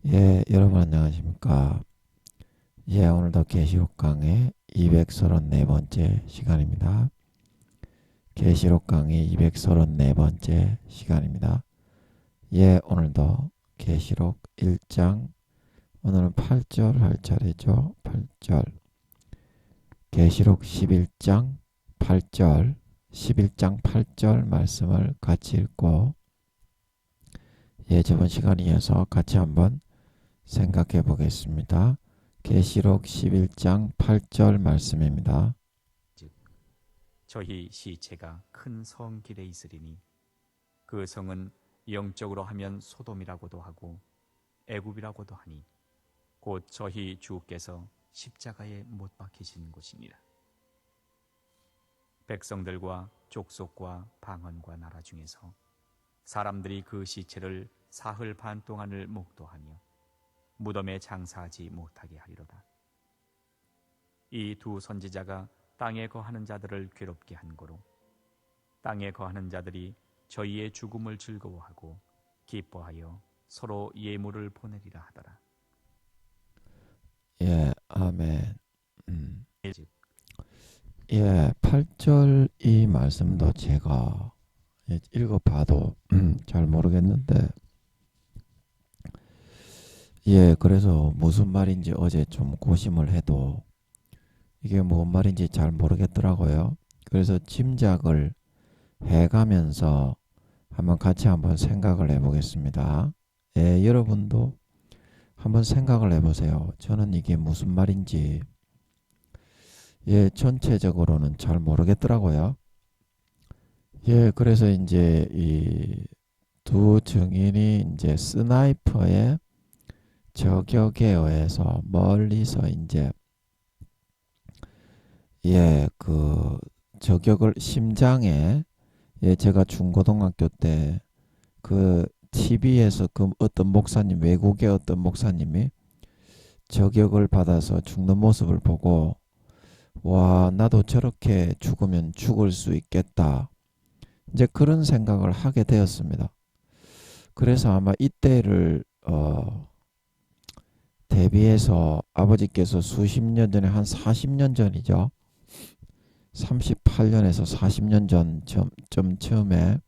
예, 여러분 안녕하십니까? 예, 오늘도 계시록 강의 234번째 시간입니다. 계시록 강의 234번째 시간입니다. 예, 오늘도 계시록 1장, 오늘은 8절 할 차례죠. 8절. 계시록 11장 8절, 11장 8절 말씀을 같이 읽고 예, 저번 시간에 이어서 같이 한번 생각해 보겠습니다. 계시록 11장 8절 말씀입니다. 즉 저희 시체가 큰 성 길에 있으리니 그 성은 영적으로 하면 소돔이라고도 하고 애굽이라고도 하니 곧 저희 주께서 십자가에 못 박히신 곳이니라. 백성들과 족속과 방언과 나라 중에서 사람들이 그 시체를 사흘 반 동안을 목도하며 무덤에 장사하지 못하게 하리로다. 이 두 선지자가 땅에 거하는 자들을 괴롭게 한 거로 땅에 거하는 자들이 저희의 죽음을 즐거워하고 기뻐하여 서로 예물을 보내리라 하더라. 예, 아멘. 즉 예, 8절 이 말씀도 제가 읽어봐도 잘 모르겠는데 예, 그래서 무슨 말인지 어제 좀 고심을 해도 이게 뭔 말인지 잘 모르겠더라고요. 그래서 짐작을 해가면서 한번 생각을 해보겠습니다. 예, 여러분도 한번 생각을 해보세요. 저는 이게 무슨 말인지 예, 전체적으로는 잘 모르겠더라고요. 예, 그래서 이제 이 두 증인이 이제 스나이퍼의 저격에 의해서 멀리서 이제 예, 그 저격을 심장에 예, 제가 중고등학교 때 그 TV에서 그 어떤 목사님, 외국의 어떤 목사님이 저격을 받아서 죽는 모습을 보고 와, 나도 저렇게 죽으면 죽을 수 있겠다. 이제 그런 생각을 하게 되었습니다. 그래서 아마 이때를 대비해서 아버지께서 수십 년 전에 한 40년 전이죠. 38년에서 40년 전 좀 처음에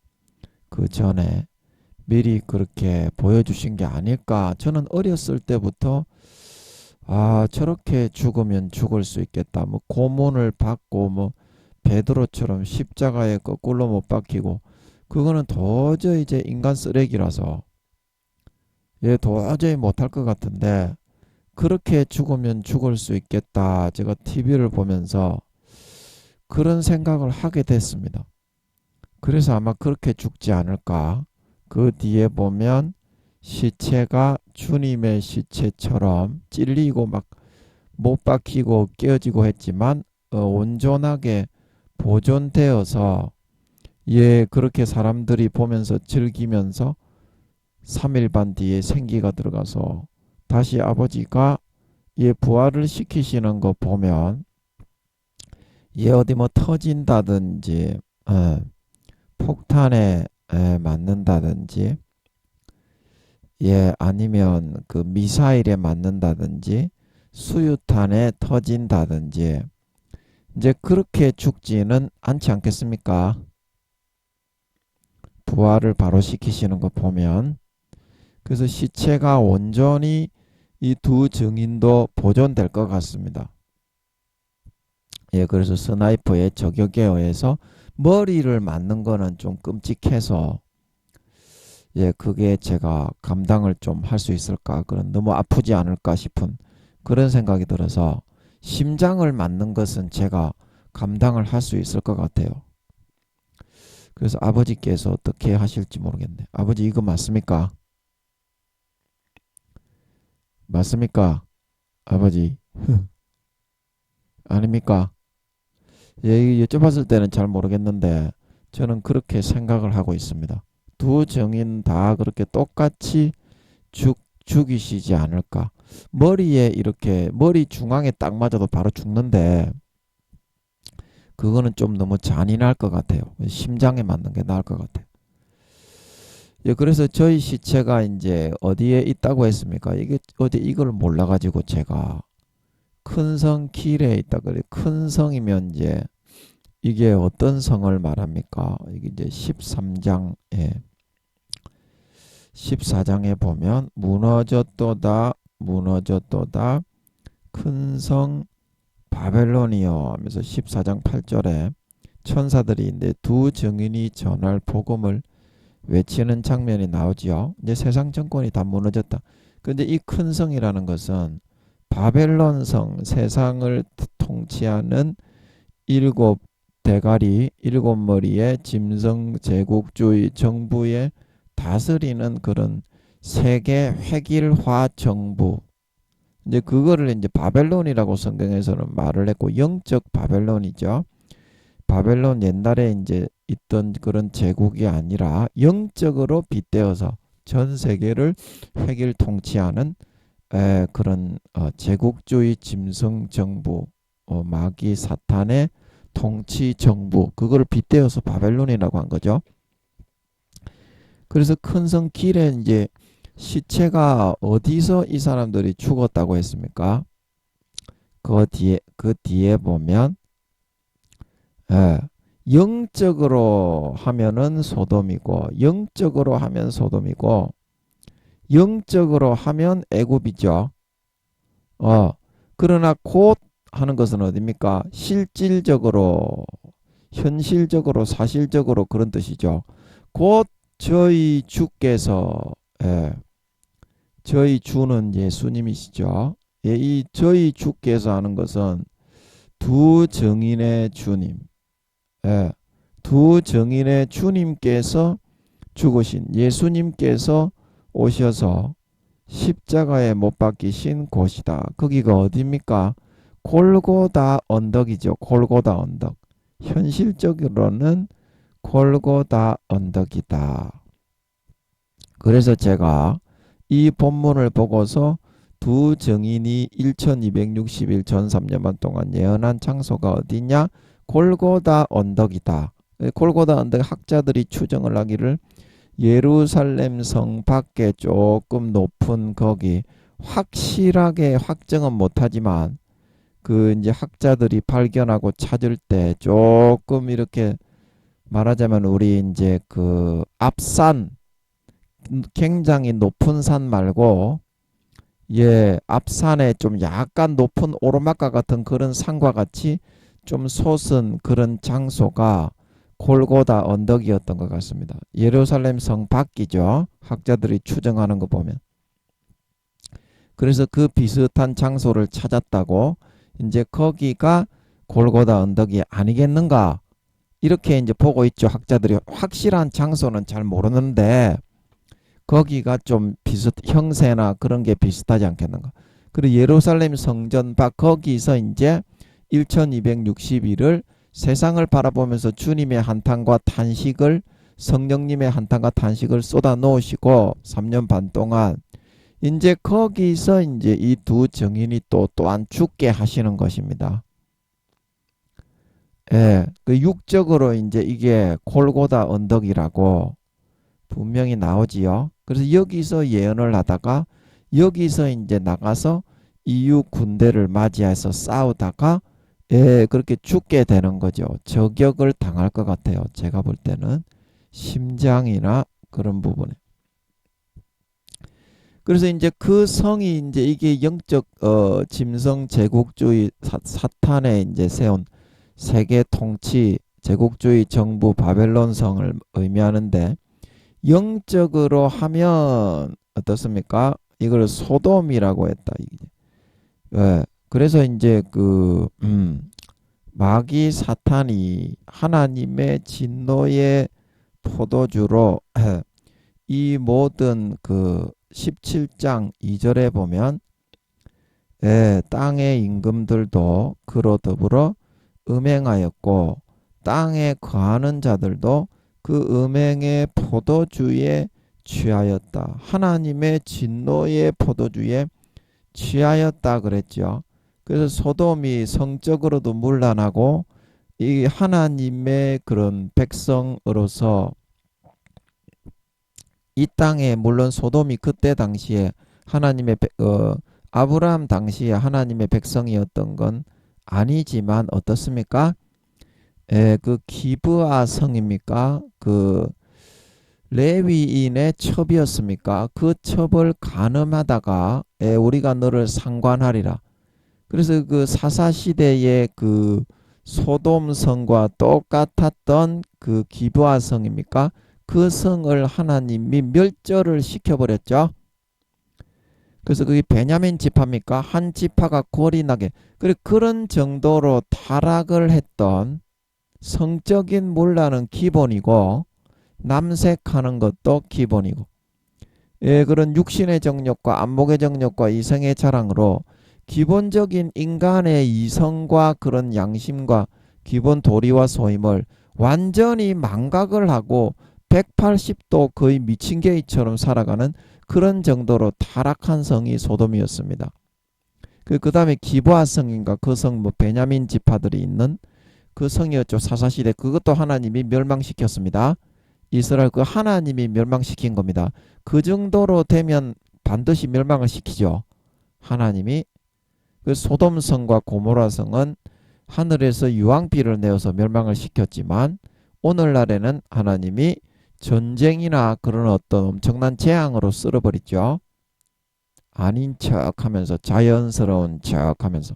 그 전에 미리 그렇게 보여주신 게 아닐까. 저는 어렸을 때부터 아, 저렇게 죽으면 죽을 수 있겠다. 뭐 고문을 받고 뭐 베드로처럼 십자가에 거꾸로 못 박히고 그거는 도저히 이제 인간 쓰레기라서 예, 도저히 못할 것 같은데 그렇게 죽으면 죽을 수 있겠다. 제가 TV를 보면서 그런 생각을 하게 됐습니다. 그래서 아마 그렇게 죽지 않을까. 그 뒤에 보면 시체가 주님의 시체처럼 찔리고 막 못 박히고 깨어지고 했지만 온전하게 보존되어서 예, 그렇게 사람들이 보면서 즐기면서 3일 반 뒤에 생기가 들어가서 다시 아버지가 예, 부활을 시키시는 거 보면 예, 어디 뭐 터진다든지 폭탄에 맞는다든지 예, 아니면 그 미사일에 맞는다든지 수유탄에 터진다든지 이제 그렇게 죽지는 않지 않겠습니까? 부활을 바로 시키시는 거 보면 그래서 시체가 온전히 이 두 증인도 보존될 것 같습니다. 예, 그래서 스나이퍼의 저격에 의해서 머리를 맞는 거는 좀 끔찍해서 예, 그게 제가 감당을 좀 할 수 있을까? 그런 너무 아프지 않을까 싶은 그런 생각이 들어서 심장을 맞는 것은 제가 감당을 할 수 있을 것 같아요. 그래서 아버지께서 어떻게 하실지 모르겠네. 아버지 이거 맞습니까? 맞습니까? 아버지 아닙니까? 예, 여쭤봤을 때는 잘 모르겠는데 저는 그렇게 생각을 하고 있습니다. 두 증인 다 그렇게 똑같이 죽이시지 않을까. 머리에 이렇게 머리 중앙에 딱 맞아도 바로 죽는데 그거는 좀 너무 잔인할 것 같아요. 심장에 맞는 게 나을 것 같아요. 예, 그래서 저희 시체가 이제 어디에 있다고 했습니까? 이게 어디 이걸 몰라가지고 제가 큰 성 길에 있다 그래. 큰 성이면 이제 이게 어떤 성을 말합니까? 이게 이제 13장에 14장에 보면 무너졌도다 무너졌도다 큰 성 바벨론이여 하면서 14장 8절에 천사들이 이제 두 증인이 전할 복음을 외치는 장면이 나오지요. 이제 세상 정권이 다 무너졌다. 근데 이 큰 성이라는 것은 바벨론 성, 세상을 통치하는 일곱 대가리, 일곱 머리의 짐승 제국주의 정부에 다스리는 그런 세계 획일화 정부. 이제 그거를 이제 바벨론이라고 성경에서는 말을 했고 영적 바벨론이죠. 바벨론 옛날에 이제 있던 그런 제국이 아니라 영적으로 빗대어서 전 세계를 획일 통치하는 그런 제국주의 짐승 정부, 마귀 사탄의 통치 정부, 그거를 빗대어서 바벨론이라고 한 거죠. 그래서 큰 성 길에 이제 시체가 어디서 이 사람들이 죽었다고 했습니까? 그 뒤에 보면 예, 영적으로 하면은 소돔이고 영적으로 하면 소돔이고 영적으로 하면 애굽이죠. 그러나 곧 하는 것은 어디입니까? 실질적으로 현실적으로 사실적으로 그런 뜻이죠. 곧 저희 주께서 예, 저희 주는 예수님이시죠. 예, 이 저희 주께서 하는 것은 두 증인의 주님, 예, 두 증인의 주님께서 죽으신 예수님께서 오셔서 십자가에 못 박히신 곳이다. 거기가 어디입니까? 골고다 언덕이죠. 골고다 언덕. 현실적으로는 골고다 언덕이다. 그래서 제가 이 본문을 보고서 두 증인이 1260일 전 3년반 동안 예언한 장소가 어디냐? 골고다 언덕이다. 골고다 언덕 학자들이 추정을 하기를 예루살렘 성 밖에 조금 높은 거기 확실하게 확정은 못하지만 그 이제 학자들이 발견하고 찾을 때 조금 이렇게 말하자면 우리 이제 그 앞산 굉장히 높은 산 말고 예 앞산에 좀 약간 높은 오르막과 같은 그런 산과 같이 좀 솟은 그런 장소가 골고다 언덕이었던 것 같습니다. 예루살렘 성 밖이죠. 학자들이 추정하는 거 보면. 그래서 그 비슷한 장소를 찾았다고 이제 거기가 골고다 언덕이 아니겠는가 이렇게 이제 보고 있죠. 학자들이 확실한 장소는 잘 모르는데 거기가 좀 형세나 그런 게 비슷하지 않겠는가. 그리고 예루살렘 성전 밖 거기서 이제 1260일을 세상을 바라보면서 주님의 한탄과 탄식을 성령님의 한탄과 탄식을 쏟아 놓으시고 3년 반 동안 이제 거기서 이제 이 두 증인이 또한 죽게 하시는 것입니다. 예, 그 육적으로 이제 이게 골고다 언덕이라고 분명히 나오지요. 그래서 여기서 예언을 하다가 여기서 이제 나가서 이유 군대를 맞이해서 싸우다가 예, 그렇게 죽게 되는 거죠. 저격을 당할 것 같아요. 제가 볼 때는 심장이나 그런 부분에. 그래서 이제 그 성이 이제 이게 영적 짐승 제국주의 사탄에 이제 세운 세계 통치 제국주의 정부 바벨론 성을 의미하는데 영적으로 하면 어떻습니까? 이걸 소돔이라고 했다. 예. 그래서 이제 그 마귀 사탄이 하나님의 진노의 포도주로 이 모든 그 17장 2절에 보면 예, 땅의 임금들도 그로 더불어 음행하였고 땅에 거하는 자들도 그 음행의 포도주에 취하였다. 하나님의 진노의 포도주에 취하였다 그랬죠. 그래서 소돔이 성적으로도 문란하고 이 하나님의 그런 백성으로서 이 땅에 물론 소돔이 그때 당시에 하나님의 아브라함 당시에 하나님의 백성이었던 건 아니지만 어떻습니까? 그 기브아 성입니까? 그 레위인의 첩이었습니까? 그 첩을 간음하다가 우리가 너를 상관하리라. 그래서 그 사사시대의 그 소돔 성과 똑같았던 그 기브아 성입니까? 그 성을 하나님이 멸절을 시켜버렸죠. 그래서 그게 베냐민 지파입니까? 한 지파가 골이 나게. 그런 정도로 타락을 했던 성적인 문화는 기본이고 남색하는 것도 기본이고 그런 육신의 정욕과 안목의 정욕과 이성의 자랑으로 기본적인 인간의 이성과 그런 양심과 기본 도리와 소임을 완전히 망각을 하고 180도 거의 미친 개이처럼 살아가는 그런 정도로 타락한 성이 소돔이었습니다. 그 다음에 기브아 성인가 그 성 뭐 베냐민 지파들이 있는 그 성이었죠. 사사시대. 그것도 하나님이 멸망시켰습니다. 이스라엘 그 하나님이 멸망시킨 겁니다. 그 정도로 되면 반드시 멸망을 시키죠. 하나님이. 그 소돔성과 고모라성은 하늘에서 유황비를 내어서 멸망을 시켰지만 오늘날에는 하나님이 전쟁이나 그런 어떤 엄청난 재앙으로 쓸어버리죠. 아닌 척하면서 자연스러운 척하면서.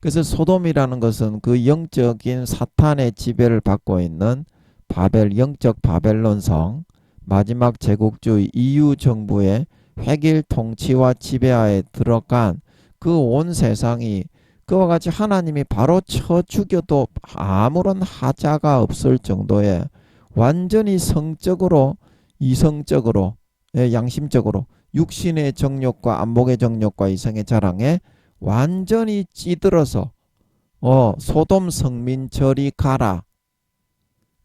그래서 소돔이라는 것은 그 영적인 사탄의 지배를 받고 있는 바벨, 영적 바벨론성, 마지막 제국주의 EU 정부의 획일 통치와 지배하에 들어간 그 온 세상이 그와 같이 하나님이 바로 쳐 죽여도 아무런 하자가 없을 정도의 완전히 성적으로, 이성적으로, 양심적으로 육신의 정욕과 안목의 정욕과 이성의 자랑에 완전히 찌들어서 소돔 성민 저리 가라.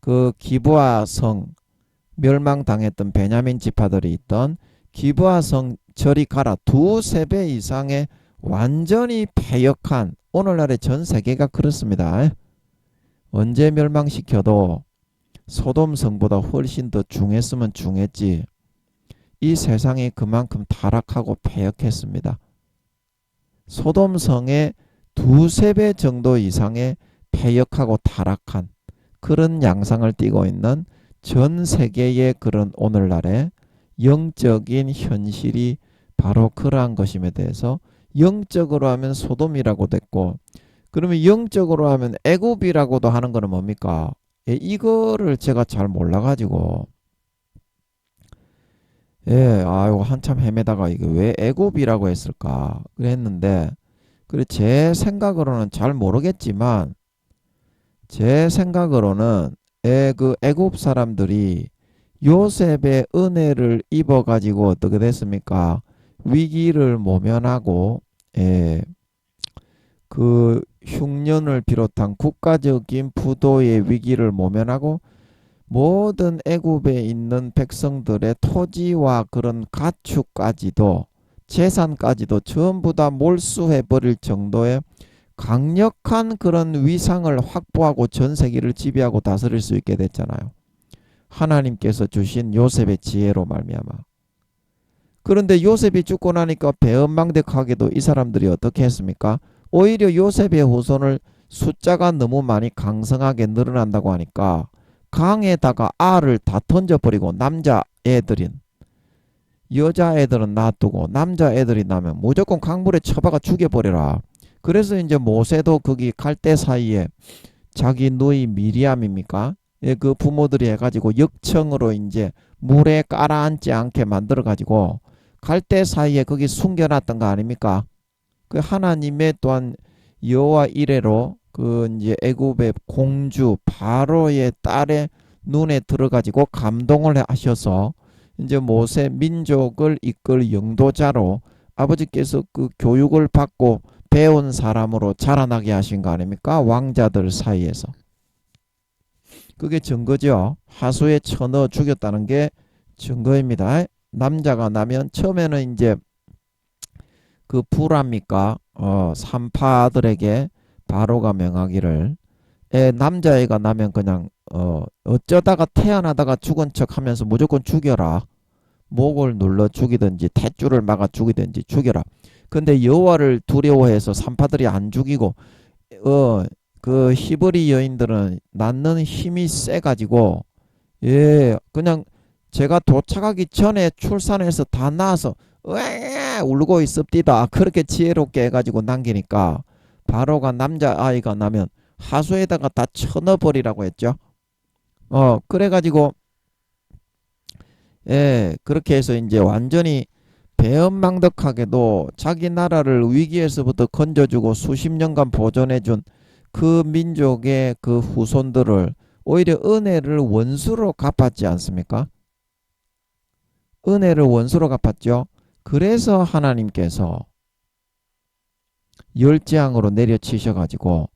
그 기브아 성 멸망당했던 베냐민 지파들이 있던 기브아 성 저리 가라. 두세 배 이상의 완전히 패역한 오늘날의 전 세계가 그렇습니다. 언제 멸망시켜도 소돔 성보다 훨씬 더 중했으면 중했지. 이 세상이 그만큼 타락하고 패역했습니다. 소돔 성의 두세 배 정도 이상의 패역하고 타락한 그런 양상을 띠고 있는 전 세계의 그런 오늘날의 영적인 현실이 바로 그러한 것임에 대해서 영적으로 하면 소돔이라고 됐고 그러면 영적으로 하면 애굽이라고도 하는 거는 뭡니까? 이거를 제가 잘 몰라가지고 아이고 한참 헤매다가 이게 왜 애굽이라고 했을까 그랬는데 그래 제 생각으로는 잘 모르겠지만 제 생각으로는 그 애굽 사람들이 요셉의 은혜를 입어가지고 어떻게 됐습니까? 위기를 모면하고 그 흉년을 비롯한 국가적인 부도의 위기를 모면하고 모든 애굽에 있는 백성들의 토지와 그런 가축까지도 재산까지도 전부 다 몰수해버릴 정도의 강력한 그런 위상을 확보하고 전 세계를 지배하고 다스릴 수 있게 됐잖아요. 하나님께서 주신 요셉의 지혜로 말미암아. 그런데 요셉이 죽고 나니까 배은망덕하게도 이 사람들이 어떻게 했습니까? 오히려 요셉의 후손을 숫자가 너무 많이 강성하게 늘어난다고 하니까 강에다가 알을 다 던져버리고 남자애들인 여자애들은 놔두고 남자애들이 나면 무조건 강물에 쳐박아 죽여버려라. 그래서 이제 모세도 거기 갈대 사이에 자기 누이 미리암입니까? 그 부모들이 해가지고 역청으로 이제 물에 깔아앉지 않게 만들어가지고 갈대 사이에 거기 숨겨놨던 거 아닙니까? 그 하나님의 또한 여호와 이레로 그 이제 애굽의 공주 바로의 딸의 눈에 들어가지고 감동을 하셔서 이제 모세 민족을 이끌 영도자로 아버지께서 그 교육을 받고 배운 사람으로 자라나게 하신 거 아닙니까? 왕자들 사이에서. 그게 증거죠. 하수에 쳐넣어 죽였다는 게 증거입니다. 남자가 나면 처음에는 이제 그 불합니까? 산파들에게 바로가 명하기를 남자애가 나면 그냥 어쩌다가 태어나다가 죽은 척 하면서 무조건 죽여라. 목을 눌러 죽이든지 탯줄을 막아 죽이든지 죽여라. 근데 여호와를 두려워해서 산파들이 안 죽이고 그 히브리 여인들은 낳는 힘이 세가지고 그냥 제가 도착하기 전에 출산해서 다 낳아서 으에 울고 있습디다. 그렇게 지혜롭게 해가지고 남기니까 바로가 남자아이가 나면 하수에다가 다 쳐넣어버리라고 했죠. 그래가지고 그렇게 해서 이제 완전히 배은망덕하게도 자기 나라를 위기에서부터 건져주고 수십 년간 보존해준 그 민족의 그 후손들을 오히려 은혜를 원수로 갚았지 않습니까? 은혜를 원수로 갚았죠. 그래서 하나님께서 열재앙으로 내려치셔가지고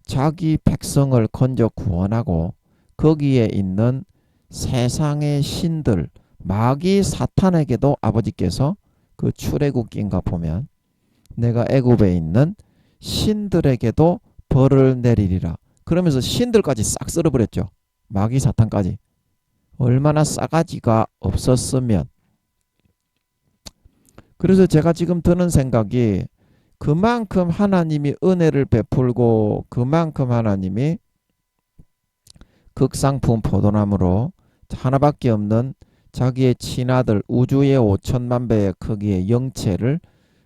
자기 백성을 건져 구원하고 거기에 있는 세상의 신들 마귀 사탄에게도 아버지께서 그 출애굽기인가 보면 내가 애굽에 있는 신들에게도 벌을 내리리라. 그러면서 신들까지 싹 쓸어버렸죠. 마귀 사탄까지. 얼마나 싸가지가 없었으면. 그래서 제가 지금 드는 생각이 그만큼 하나님이 은혜를 베풀고 그만큼 하나님이 극상품 포도나무로 하나밖에 없는 자기의 친아들 우주의 5천만 배의 크기의 영체를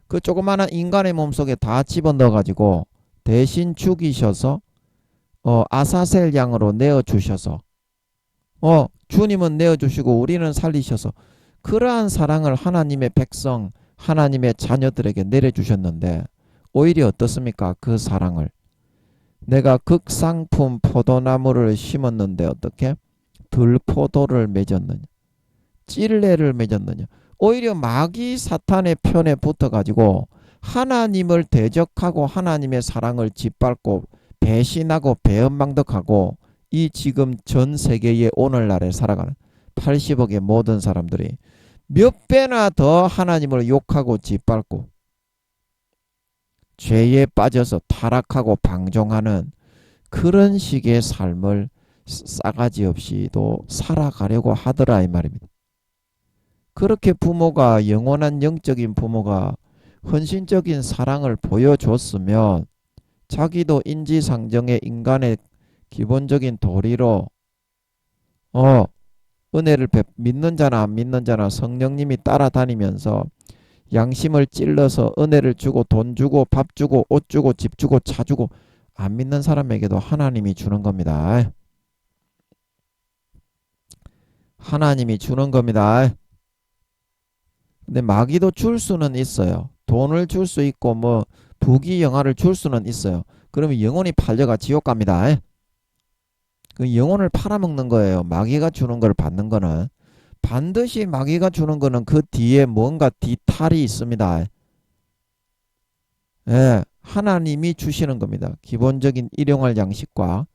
그 조그마한 인간의 몸속에 다 집어넣어 가지고 대신 죽이셔서 아사셀 양으로 내어주셔서 주님은 내어주시고 우리는 살리셔서 그러한 사랑을 하나님의 백성 하나님의 자녀들에게 내려주셨는데 오히려 어떻습니까? 그 사랑을 내가 극상품 포도나무를 심었는데 어떻게? 들포도를 맺었느냐 찔레를 맺었느냐. 오히려 마귀 사탄의 편에 붙어가지고 하나님을 대적하고 하나님의 사랑을 짓밟고 배신하고 배은망덕하고 이 지금 전 세계의 오늘날에 살아가는 80억의 모든 사람들이 몇 배나 더 하나님을 욕하고 짓밟고 죄에 빠져서 타락하고 방종하는 그런 식의 삶을 싸가지 없이도 살아가려고 하더라 이 말입니다. 그렇게 부모가 영원한 영적인 부모가 헌신적인 사랑을 보여줬으면 자기도 인지상정의 인간의 기본적인 도리로 은혜를 믿는 자나 안 믿는 자나 성령님이 따라다니면서 양심을 찔러서 은혜를 주고 돈 주고 밥 주고 옷 주고 집 주고 차 주고 안 믿는 사람에게도 하나님이 주는 겁니다. 하나님이 주는 겁니다. 근데 마귀도 줄 수는 있어요. 돈을 줄 수 있고 뭐 부귀 영화를 줄 수는 있어요. 그러면 영혼이 팔려가 지옥 갑니다. 그 영혼을 팔아먹는 거예요. 마귀가 주는 걸 받는 거는. 반드시 마귀가 주는 거는 그 뒤에 뭔가 뒤탈이 있습니다. 하나님이 주시는 겁니다. 기본적인 일용할 양식과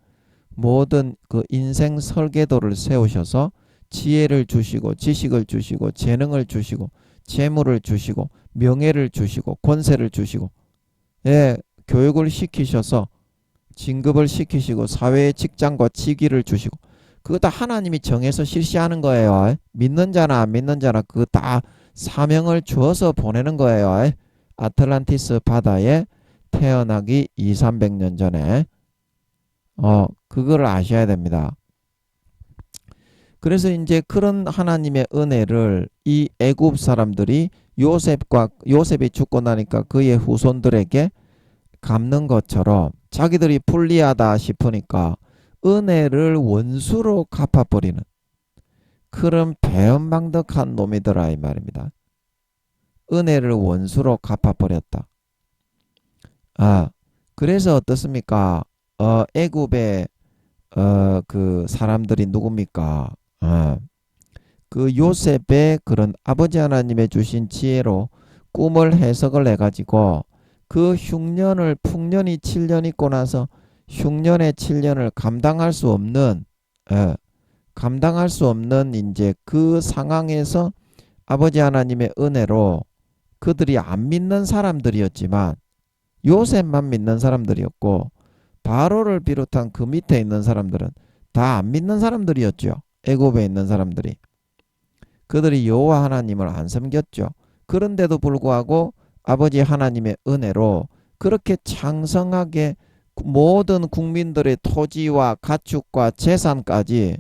모든 그 인생 설계도를 세우셔서 지혜를 주시고 지식을 주시고 재능을 주시고 재물을 주시고 명예를 주시고 권세를 주시고 교육을 시키셔서 진급을 시키시고 사회의 직장과 직위를 주시고 그거 다 하나님이 정해서 실시하는 거예요. 믿는 자나 안 믿는 자나 그거 다 사명을 주어서 보내는 거예요. 아틀란티스 바다에 태어나기 200~300년 전에 그걸 아셔야 됩니다. 그래서 이제 그런 하나님의 은혜를 이 애굽 사람들이 요셉이 죽고 나니까 그의 후손들에게 갚는 것처럼 자기들이 불리하다 싶으니까 은혜를 원수로 갚아버리는 그런 배은망덕한 놈이더라 이 말입니다. 은혜를 원수로 갚아버렸다. 그래서 어떻습니까? 애굽의 그 사람들이 누굽니까? 그 요셉의 그런 아버지 하나님의 주신 지혜로 꿈을 해석을 해가지고 그 흉년을 풍년이 7년 있고 나서 흉년의 7년을 감당할 수 없는 이제 그 상황에서 아버지 하나님의 은혜로 그들이 안 믿는 사람들이었지만 요셉만 믿는 사람들이었고 바로를 비롯한 그 밑에 있는 사람들은 다 안 믿는 사람들이었죠. 애굽에 있는 사람들이. 그들이 여호와 하나님을 안 섬겼죠. 그런데도 불구하고 아버지 하나님의 은혜로 그렇게 창성하게 모든 국민들의 토지와 가축과 재산까지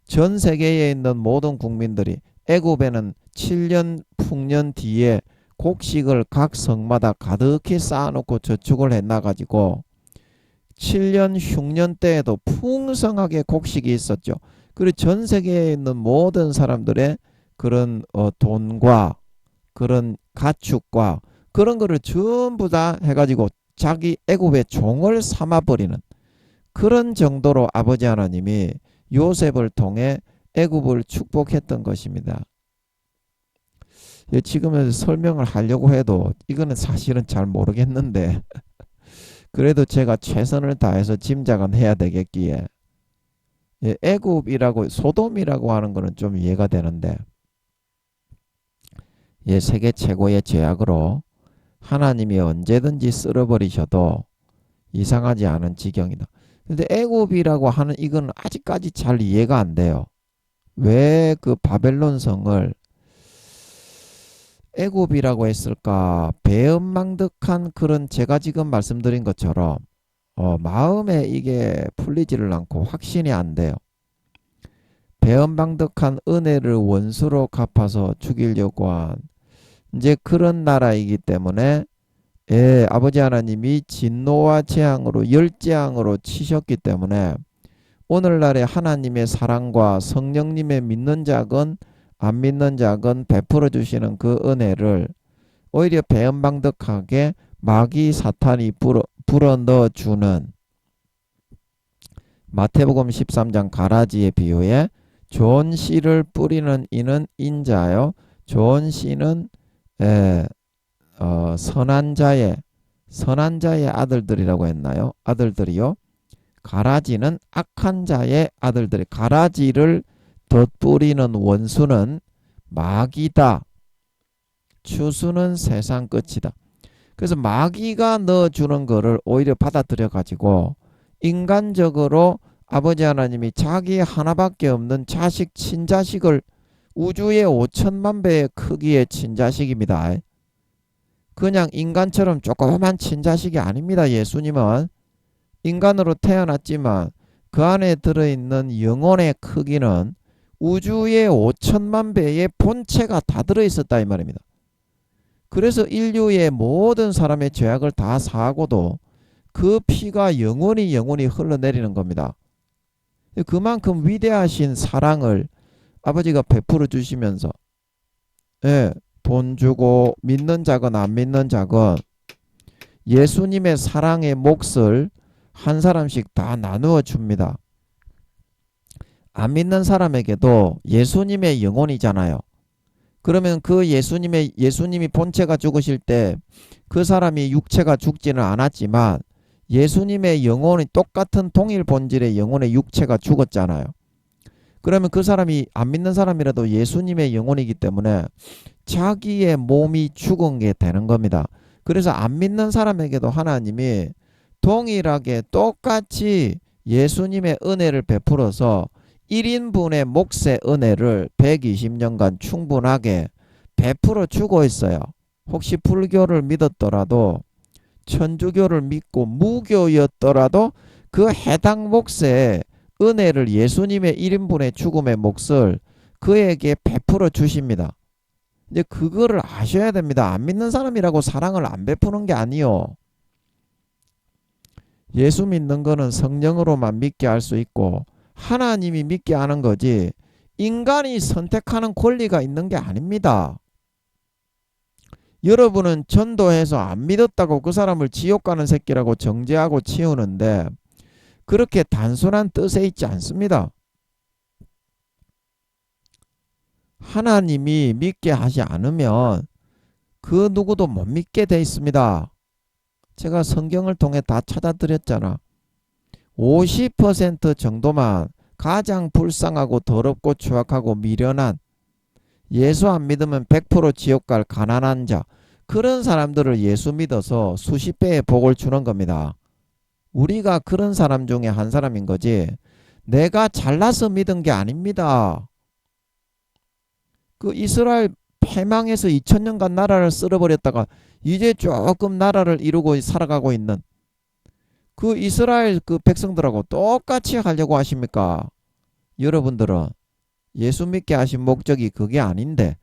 전 세계에 있는 모든 국민들이 애굽에는 7년 풍년 뒤에 곡식을 각 성마다 가득히 쌓아놓고 저축을 해놔가지고 7년 흉년 때에도 풍성하게 곡식이 있었죠. 그리고 전 세계에 있는 모든 사람들의 그런 돈과 그런 가축과 그런 거를 전부 다 해가지고 자기 애굽의 종을 삼아버리는 그런 정도로 아버지 하나님이 요셉을 통해 애굽을 축복했던 것입니다. 지금은 설명을 하려고 해도 이거는 사실은 잘 모르겠는데 그래도 제가 최선을 다해서 짐작은 해야 되겠기에 애굽이라고 소돔이라고 하는 거는 좀 이해가 되는데 세계 최고의 죄악으로 하나님이 언제든지 쓸어버리셔도 이상하지 않은 지경이다. 근데 애굽이라고 하는 이건 아직까지 잘 이해가 안 돼요. 왜 그 바벨론 성을 애굽이라고 했을까? 배은망덕한 그런 제가 지금 말씀드린 것처럼 마음에 이게 풀리지를 않고 확신이 안 돼요. 배은망덕한 은혜를 원수로 갚아서 죽이려고 한 이제 그런 나라이기 때문에 아버지 하나님이 진노와 재앙으로 열재앙으로 치셨기 때문에 오늘날의 하나님의 사랑과 성령님의 믿는 자건 안 믿는 자건 베풀어 주시는 그 은혜를 오히려 배은망덕하게 마귀 사탄이 불어넣어 주는 마태복음 13장 가라지의 비유에 좋은 씨를 뿌리는 이는 인자요 좋은 씨는 선한 자의 아들들이라고 했나요? 아들들이요. 가라지는 악한 자의 아들들이. 가라지를 덧뿌리는 원수는 마귀다. 추수는 세상 끝이다. 그래서 마귀가 넣어주는 거를 오히려 받아들여 가지고 인간적으로 아버지 하나님이 자기 하나밖에 없는 자식 친자식을 우주의 5천만 배의 크기의 친자식입니다. 그냥 인간처럼 조그만 친자식이 아닙니다. 예수님은 인간으로 태어났지만 그 안에 들어있는 영혼의 크기는 우주의 5천만 배의 본체가 다 들어있었다 이 말입니다. 그래서 인류의 모든 사람의 죄악을 다 사하고도 그 피가 영원히 흘러내리는 겁니다. 그만큼 위대하신 사랑을 아버지가 베풀어 주시면서 돈 주고 믿는 자건 안 믿는 자건 예수님의 사랑의 몫을 한 사람씩 다 나누어 줍니다. 안 믿는 사람에게도 예수님의 영혼이잖아요. 그러면 그 예수님이 본체가 죽으실 때 그 사람이 육체가 죽지는 않았지만 예수님의 영혼이 똑같은 동일 본질의 영혼의 육체가 죽었잖아요. 그러면 그 사람이 안 믿는 사람이라도 예수님의 영혼이기 때문에 자기의 몸이 죽은 게 되는 겁니다. 그래서 안 믿는 사람에게도 하나님이 동일하게 똑같이 예수님의 은혜를 베풀어서 1인분의 몫의 은혜를 120년간 충분하게 베풀어 주고 있어요. 혹시 불교를 믿었더라도 천주교를 믿고 무교였더라도 그 해당 몫의 은혜를 예수님의 1인분의 죽음의 몫을 그에게 베풀어 주십니다. 이제 그거를 아셔야 됩니다. 안 믿는 사람이라고 사랑을 안 베푸는 게 아니요. 예수 믿는 거는 성령으로만 믿게 할 수 있고 하나님이 믿게 하는 거지 인간이 선택하는 권리가 있는 게 아닙니다. 여러분은 전도해서 안 믿었다고 그 사람을 지옥 가는 새끼라고 정죄하고 치우는데 그렇게 단순한 뜻에 있지 않습니다. 하나님이 믿게 하지 않으면 그 누구도 못 믿게 돼 있습니다. 제가 성경을 통해 다 찾아드렸잖아. 50% 정도만 가장 불쌍하고 더럽고 추악하고 미련한 예수 안 믿으면 100% 지옥 갈 가난한 자 그런 사람들을 예수 믿어서 수십 배의 복을 주는 겁니다. 우리가 그런 사람 중에 한 사람인 거지 내가 잘나서 믿은 게 아닙니다. 그 이스라엘 패망해서 2000년간 나라를 쓸어버렸다가 이제 조금 나라를 이루고 살아가고 있는 그 이스라엘 그 백성들하고 똑같이 하려고 하십니까? 여러분들은 예수 믿게 하신 목적이 그게 아닌데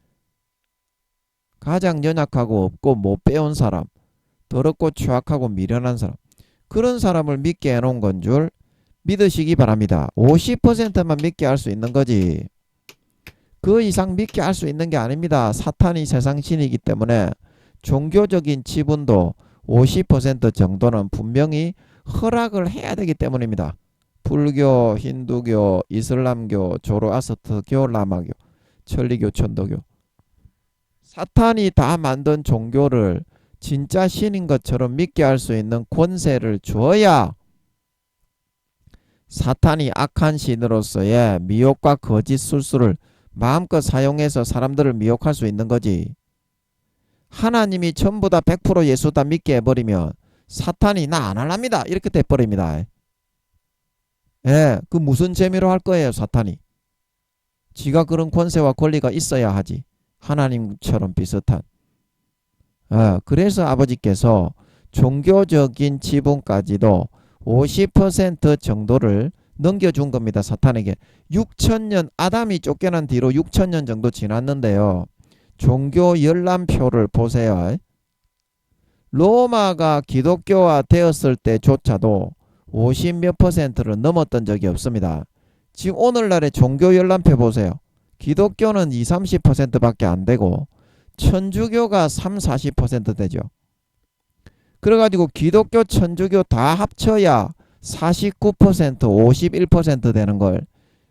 가장 연약하고 없고 못 배운 사람, 더럽고 추악하고 미련한 사람, 그런 사람을 믿게 해놓은 건 줄 믿으시기 바랍니다. 50%만 믿게 할 수 있는 거지. 그 이상 믿게 할 수 있는 게 아닙니다. 사탄이 세상 신이기 때문에 종교적인 지분도 50% 정도는 분명히 허락을 해야 되기 때문입니다. 불교, 힌두교, 이슬람교, 조로아스터교, 라마교, 천리교, 천도교. 사탄이 다 만든 종교를 진짜 신인 것처럼 믿게 할 수 있는 권세를 주어야 사탄이 악한 신으로서의 미혹과 거짓 술수를 마음껏 사용해서 사람들을 미혹할 수 있는 거지. 하나님이 전부 다 100% 예수다 믿게 해버리면 사탄이 나 안 할랍니다 이렇게 돼버립니다. 예, 그 무슨 재미로 할 거예요 사탄이. 지가 그런 권세와 권리가 있어야 하지. 하나님처럼 비슷한. 그래서 아버지께서 종교적인 지분까지도 50% 정도를 넘겨준 겁니다. 사탄에게. 6천년 아담이 쫓겨난 뒤로 6천년 정도 지났는데요. 종교 열람표를 보세요. 로마가 기독교화 되었을 때조차도 50몇 %를 넘었던 적이 없습니다. 지금 오늘날의 종교 열람표 보세요. 기독교는 20, 30%밖에 안 되고 천주교가 3, 40% 되죠. 그래가지고 기독교, 천주교 다 합쳐야 49%, 51% 되는 걸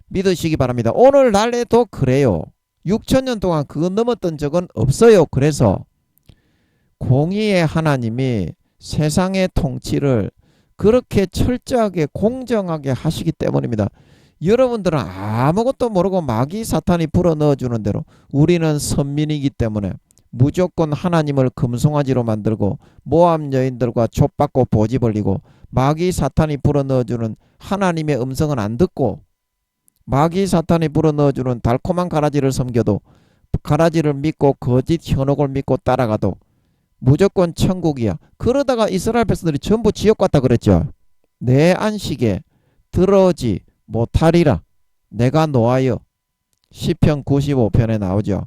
믿으시기 바랍니다. 오늘날에도 그래요. 6천년 동안 그거 넘었던 적은 없어요. 그래서 공의의 하나님이 세상의 통치를 그렇게 철저하게 공정하게 하시기 때문입니다. 여러분들은 아무것도 모르고 마귀 사탄이 불어넣어주는 대로 우리는 선민이기 때문에 무조건 하나님을 금송아지로 만들고 모함 여인들과 촉받고 보지 벌리고 마귀 사탄이 불어넣어주는 하나님의 음성은 안 듣고 마귀 사탄이 불어넣어주는 달콤한 가라지를 섬겨도 가라지를 믿고 거짓 현혹을 믿고 따라가도 무조건 천국이야. 그러다가 이스라엘 백성들이 전부 지옥 갔다 그랬죠. 내 안식에 들어오지 못하리라. 내가 노하여. 시편 95편에 나오죠.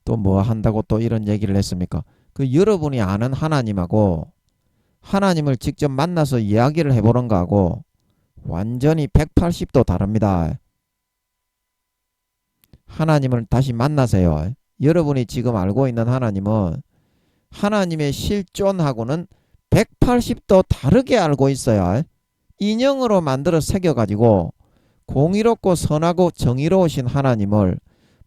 또 뭐 한다고 또 이런 얘기를 했습니까? 그 여러분이 아는 하나님하고 하나님을 직접 만나서 이야기를 해보는 거하고 완전히 180도 다릅니다. 하나님을 다시 만나세요. 여러분이 지금 알고 있는 하나님은 하나님의 실존하고는 180도 다르게 알고 있어요. 인형으로 만들어 새겨가지고 공의롭고 선하고 정의로우신 하나님을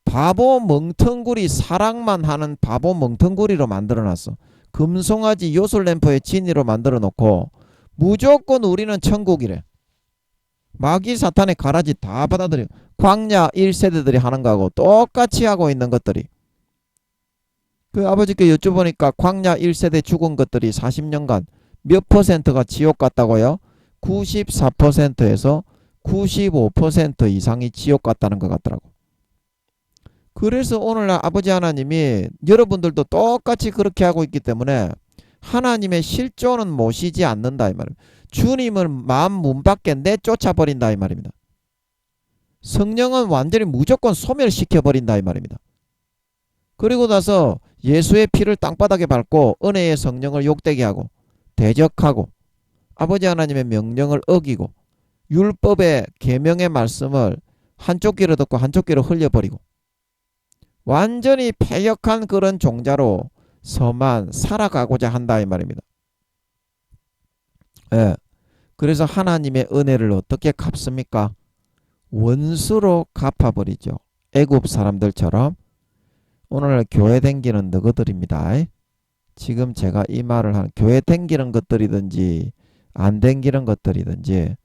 바보 멍텅구리 사랑만 하는 바보 멍텅구리로 만들어놨어. 금송아지 요술램프의 진이로 만들어놓고 무조건 우리는 천국이래. 마귀 사탄의 가라지 다 받아들여. 광야 1세대들이 하는 거하고 똑같이 하고 있는 것들이. 그 아버지께 여쭤보니까 광야 1세대 죽은 것들이 40년간 몇 %가 지옥 갔다고요? 94%에서 95% 이상이 지옥 갔다는 것 같더라고. 그래서 오늘날 아버지 하나님이 여러분들도 똑같이 그렇게 하고 있기 때문에 하나님의 실존은 모시지 않는다 이 말입니다. 주님을 마음 문 밖에 내쫓아버린다 이 말입니다. 성령은 완전히 무조건 소멸시켜버린다 이 말입니다. 그리고 나서 예수의 피를 땅바닥에 밟고 은혜의 성령을 욕되게 하고 대적하고 아버지 하나님의 명령을 어기고 율법의 계명의 말씀을 한쪽 귀로 듣고 한쪽 귀로 흘려버리고 완전히 패역한 그런 종자로 서만 살아가고자 한다 이 말입니다. 그래서 하나님의 은혜를 어떻게 갚습니까? 원수로 갚아버리죠. 애굽 사람들처럼. 오늘 교회 댕기는 너희들입니다. 지금 제가 이 말을 하는 교회 댕기는 것들이든지 안 댕기는 것들이든지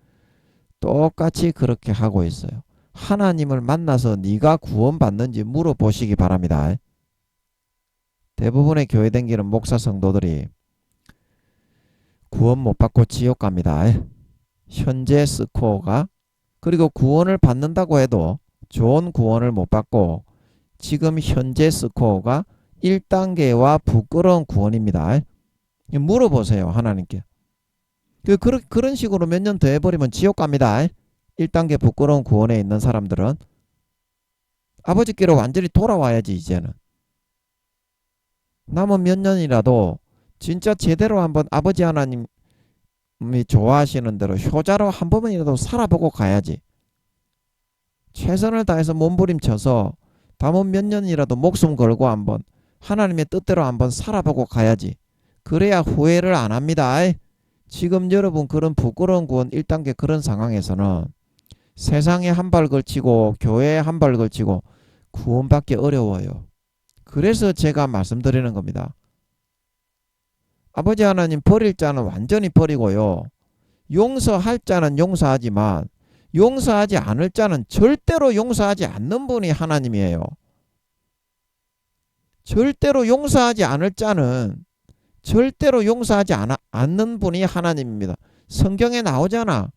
똑같이 그렇게 하고 있어요. 하나님을 만나서 네가 구원받는지 물어보시기 바랍니다. 대부분의 교회 댕기는 목사 성도들이 구원 못 받고 지옥 갑니다. 현재 스코어가. 그리고 구원을 받는다고 해도 좋은 구원을 못 받고 지금 현재 스코어가 1단계와 부끄러운 구원입니다. 물어보세요, 하나님께. 그런 식으로 몇 년 더 해버리면 지옥 갑니다. 1단계 부끄러운 구원에 있는 사람들은 아버지께로 완전히 돌아와야지. 이제는 남은 몇 년이라도 진짜 제대로 한번 아버지 하나님이 좋아하시는 대로 효자로 한 번이라도 살아보고 가야지. 최선을 다해서 몸부림쳐서 남은 몇 년이라도 목숨 걸고 한번 하나님의 뜻대로 한번 살아보고 가야지. 그래야 후회를 안 합니다. 지금 여러분 그런 부끄러운 구원 1단계 그런 상황에서는 세상에 한 발 걸치고 교회에 한 발 걸치고 구원받기 어려워요. 그래서 제가 말씀드리는 겁니다. 아버지 하나님 버릴 자는 완전히 버리고요. 용서할 자는 용서하지만 용서하지 않을 자는 절대로 용서하지 않는 분이 하나님이에요. 절대로 용서하지 않을 자는 절대로 용서하지 않는 분이 하나님입니다. 성경에 나오잖아.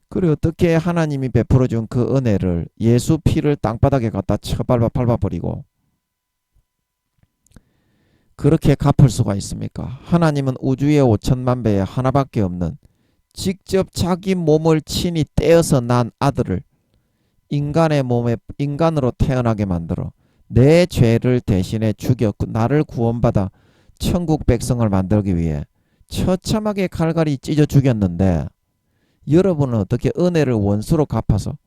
그리고 어떻게 하나님이 베풀어준 그 은혜를 예수 피를 땅바닥에 갖다 쳐밟아 밟아버리고 그렇게 갚을 수가 있습니까? 하나님은 우주의 5천만 배에 하나밖에 없는 직접 자기 몸을 친히 떼어서 난 아들을 인간의 몸에 인간으로 태어나게 만들어 내 죄를 대신해 죽여 나를 구원받아 천국 백성을 만들기 위해 처참하게 칼갈이 찢어 죽였는데 여러분은 어떻게 은혜를 원수로 갚아서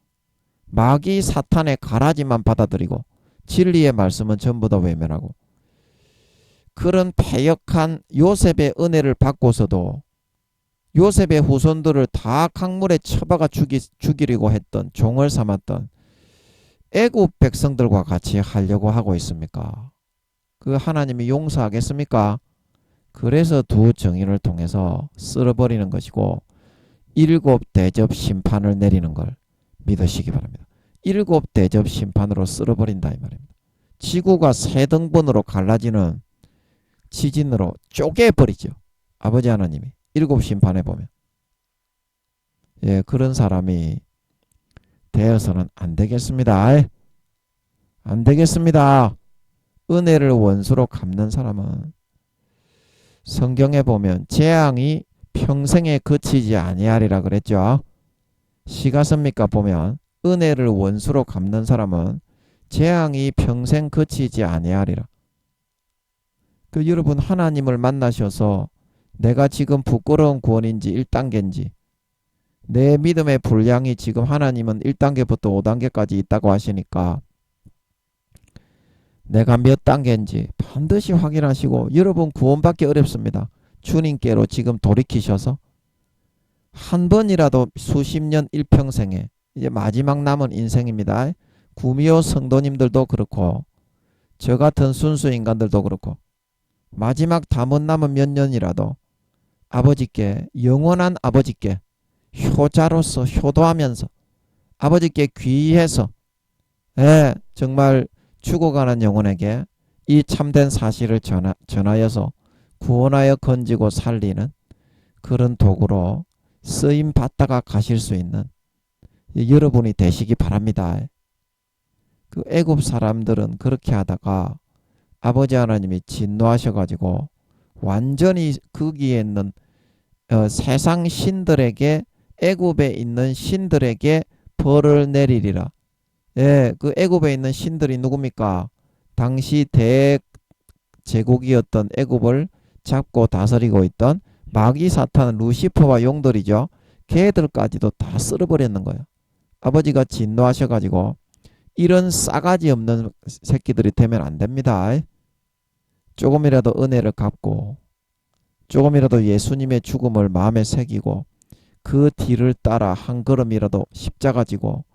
마귀 사탄의 가라지만 받아들이고 진리의 말씀은 전부 다 외면하고 그런 패역한 요셉의 은혜를 받고서도 요셉의 후손들을 다 강물에 쳐박아 죽이려고 했던 종을 삼았던 애굽 백성들과 같이 하려고 하고 있습니까? 그 하나님이 용서하겠습니까? 그래서 두 정인을 통해서 쓸어버리는 것이고 7 대접 심판을 내리는 걸 믿으시기 바랍니다. 7 대접 심판으로 쓸어버린다 이 말입니다. 지구가 3등분으로 갈라지는 지진으로 쪼개버리죠. 아버지 하나님이 7 심판해 보면. 예, 그런 사람이 되어서는 안 되겠습니다. 안 되겠습니다. 은혜를 원수로 갚는 사람은 성경에 보면 재앙이 평생에 그치지 아니하리라 그랬죠. 시가선미가 보면 은혜를 원수로 갚는 사람은 재앙이 평생 그치지 아니하리라. 여러분 하나님을 만나셔서 내가 지금 부끄러운 구원인지 1단계인지 내 믿음의 분량이 지금 하나님은 1단계부터 5단계까지 있다고 하시니까 내가 몇 단계인지 반드시 확인하시고 여러분 구원받기 어렵습니다. 주님께로 지금 돌이키셔서 한 번이라도 수십 년 일평생에 이제 마지막 남은 인생입니다. 구미호 성도님들도 그렇고 저 같은 순수 인간들도 그렇고 마지막 남은 몇 년이라도 아버지께 영원한 아버지께 효자로서 효도하면서 아버지께 귀해서 정말 죽어가는 영혼에게 이 참된 사실을 전하여서 구원하여 건지고 살리는 그런 도구로 쓰임 받다가 가실 수 있는 여러분이 되시기 바랍니다. 그 애굽 사람들은 그렇게 하다가 아버지 하나님이 진노하셔가지고 완전히 거기에 있는 세상 신들에게 애굽에 있는 신들에게 벌을 내리리라. 예, 그 애굽에 있는 신들이 누굽니까? 당시 대제국이었던 애굽을 잡고 다스리고 있던 마귀 사탄 루시퍼와 용들이죠. 걔들까지도 다 쓸어버렸는 거예요. 아버지가 진노하셔가지고 이런 싸가지 없는 새끼들이 되면 안 됩니다. 조금이라도 은혜를 갚고 조금이라도 예수님의 죽음을 마음에 새기고 그 뒤를 따라 한 걸음이라도 십자가 지고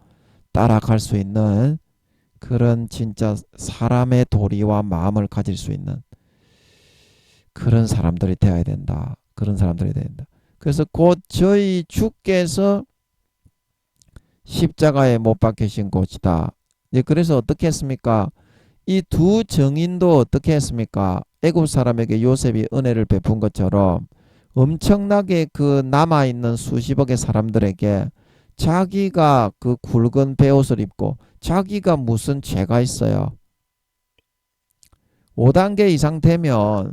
따라갈 수 있는 그런 진짜 사람의 도리와 마음을 가질 수 있는 그런 사람들이 되어야 된다. 그런 사람들이 되어야 된다. 그래서 곧 저희 주께서 십자가에 못 박히신 곳이다. 그래서 어떻게 했습니까? 이 두 정인도 어떻게 했습니까? 애굽 사람에게 요셉이 은혜를 베푼 것처럼 엄청나게 그 남아있는 수십억의 사람들에게 자기가 그 굵은 베옷을 입고 자기가 무슨 죄가 있어요. 5단계 이상 되면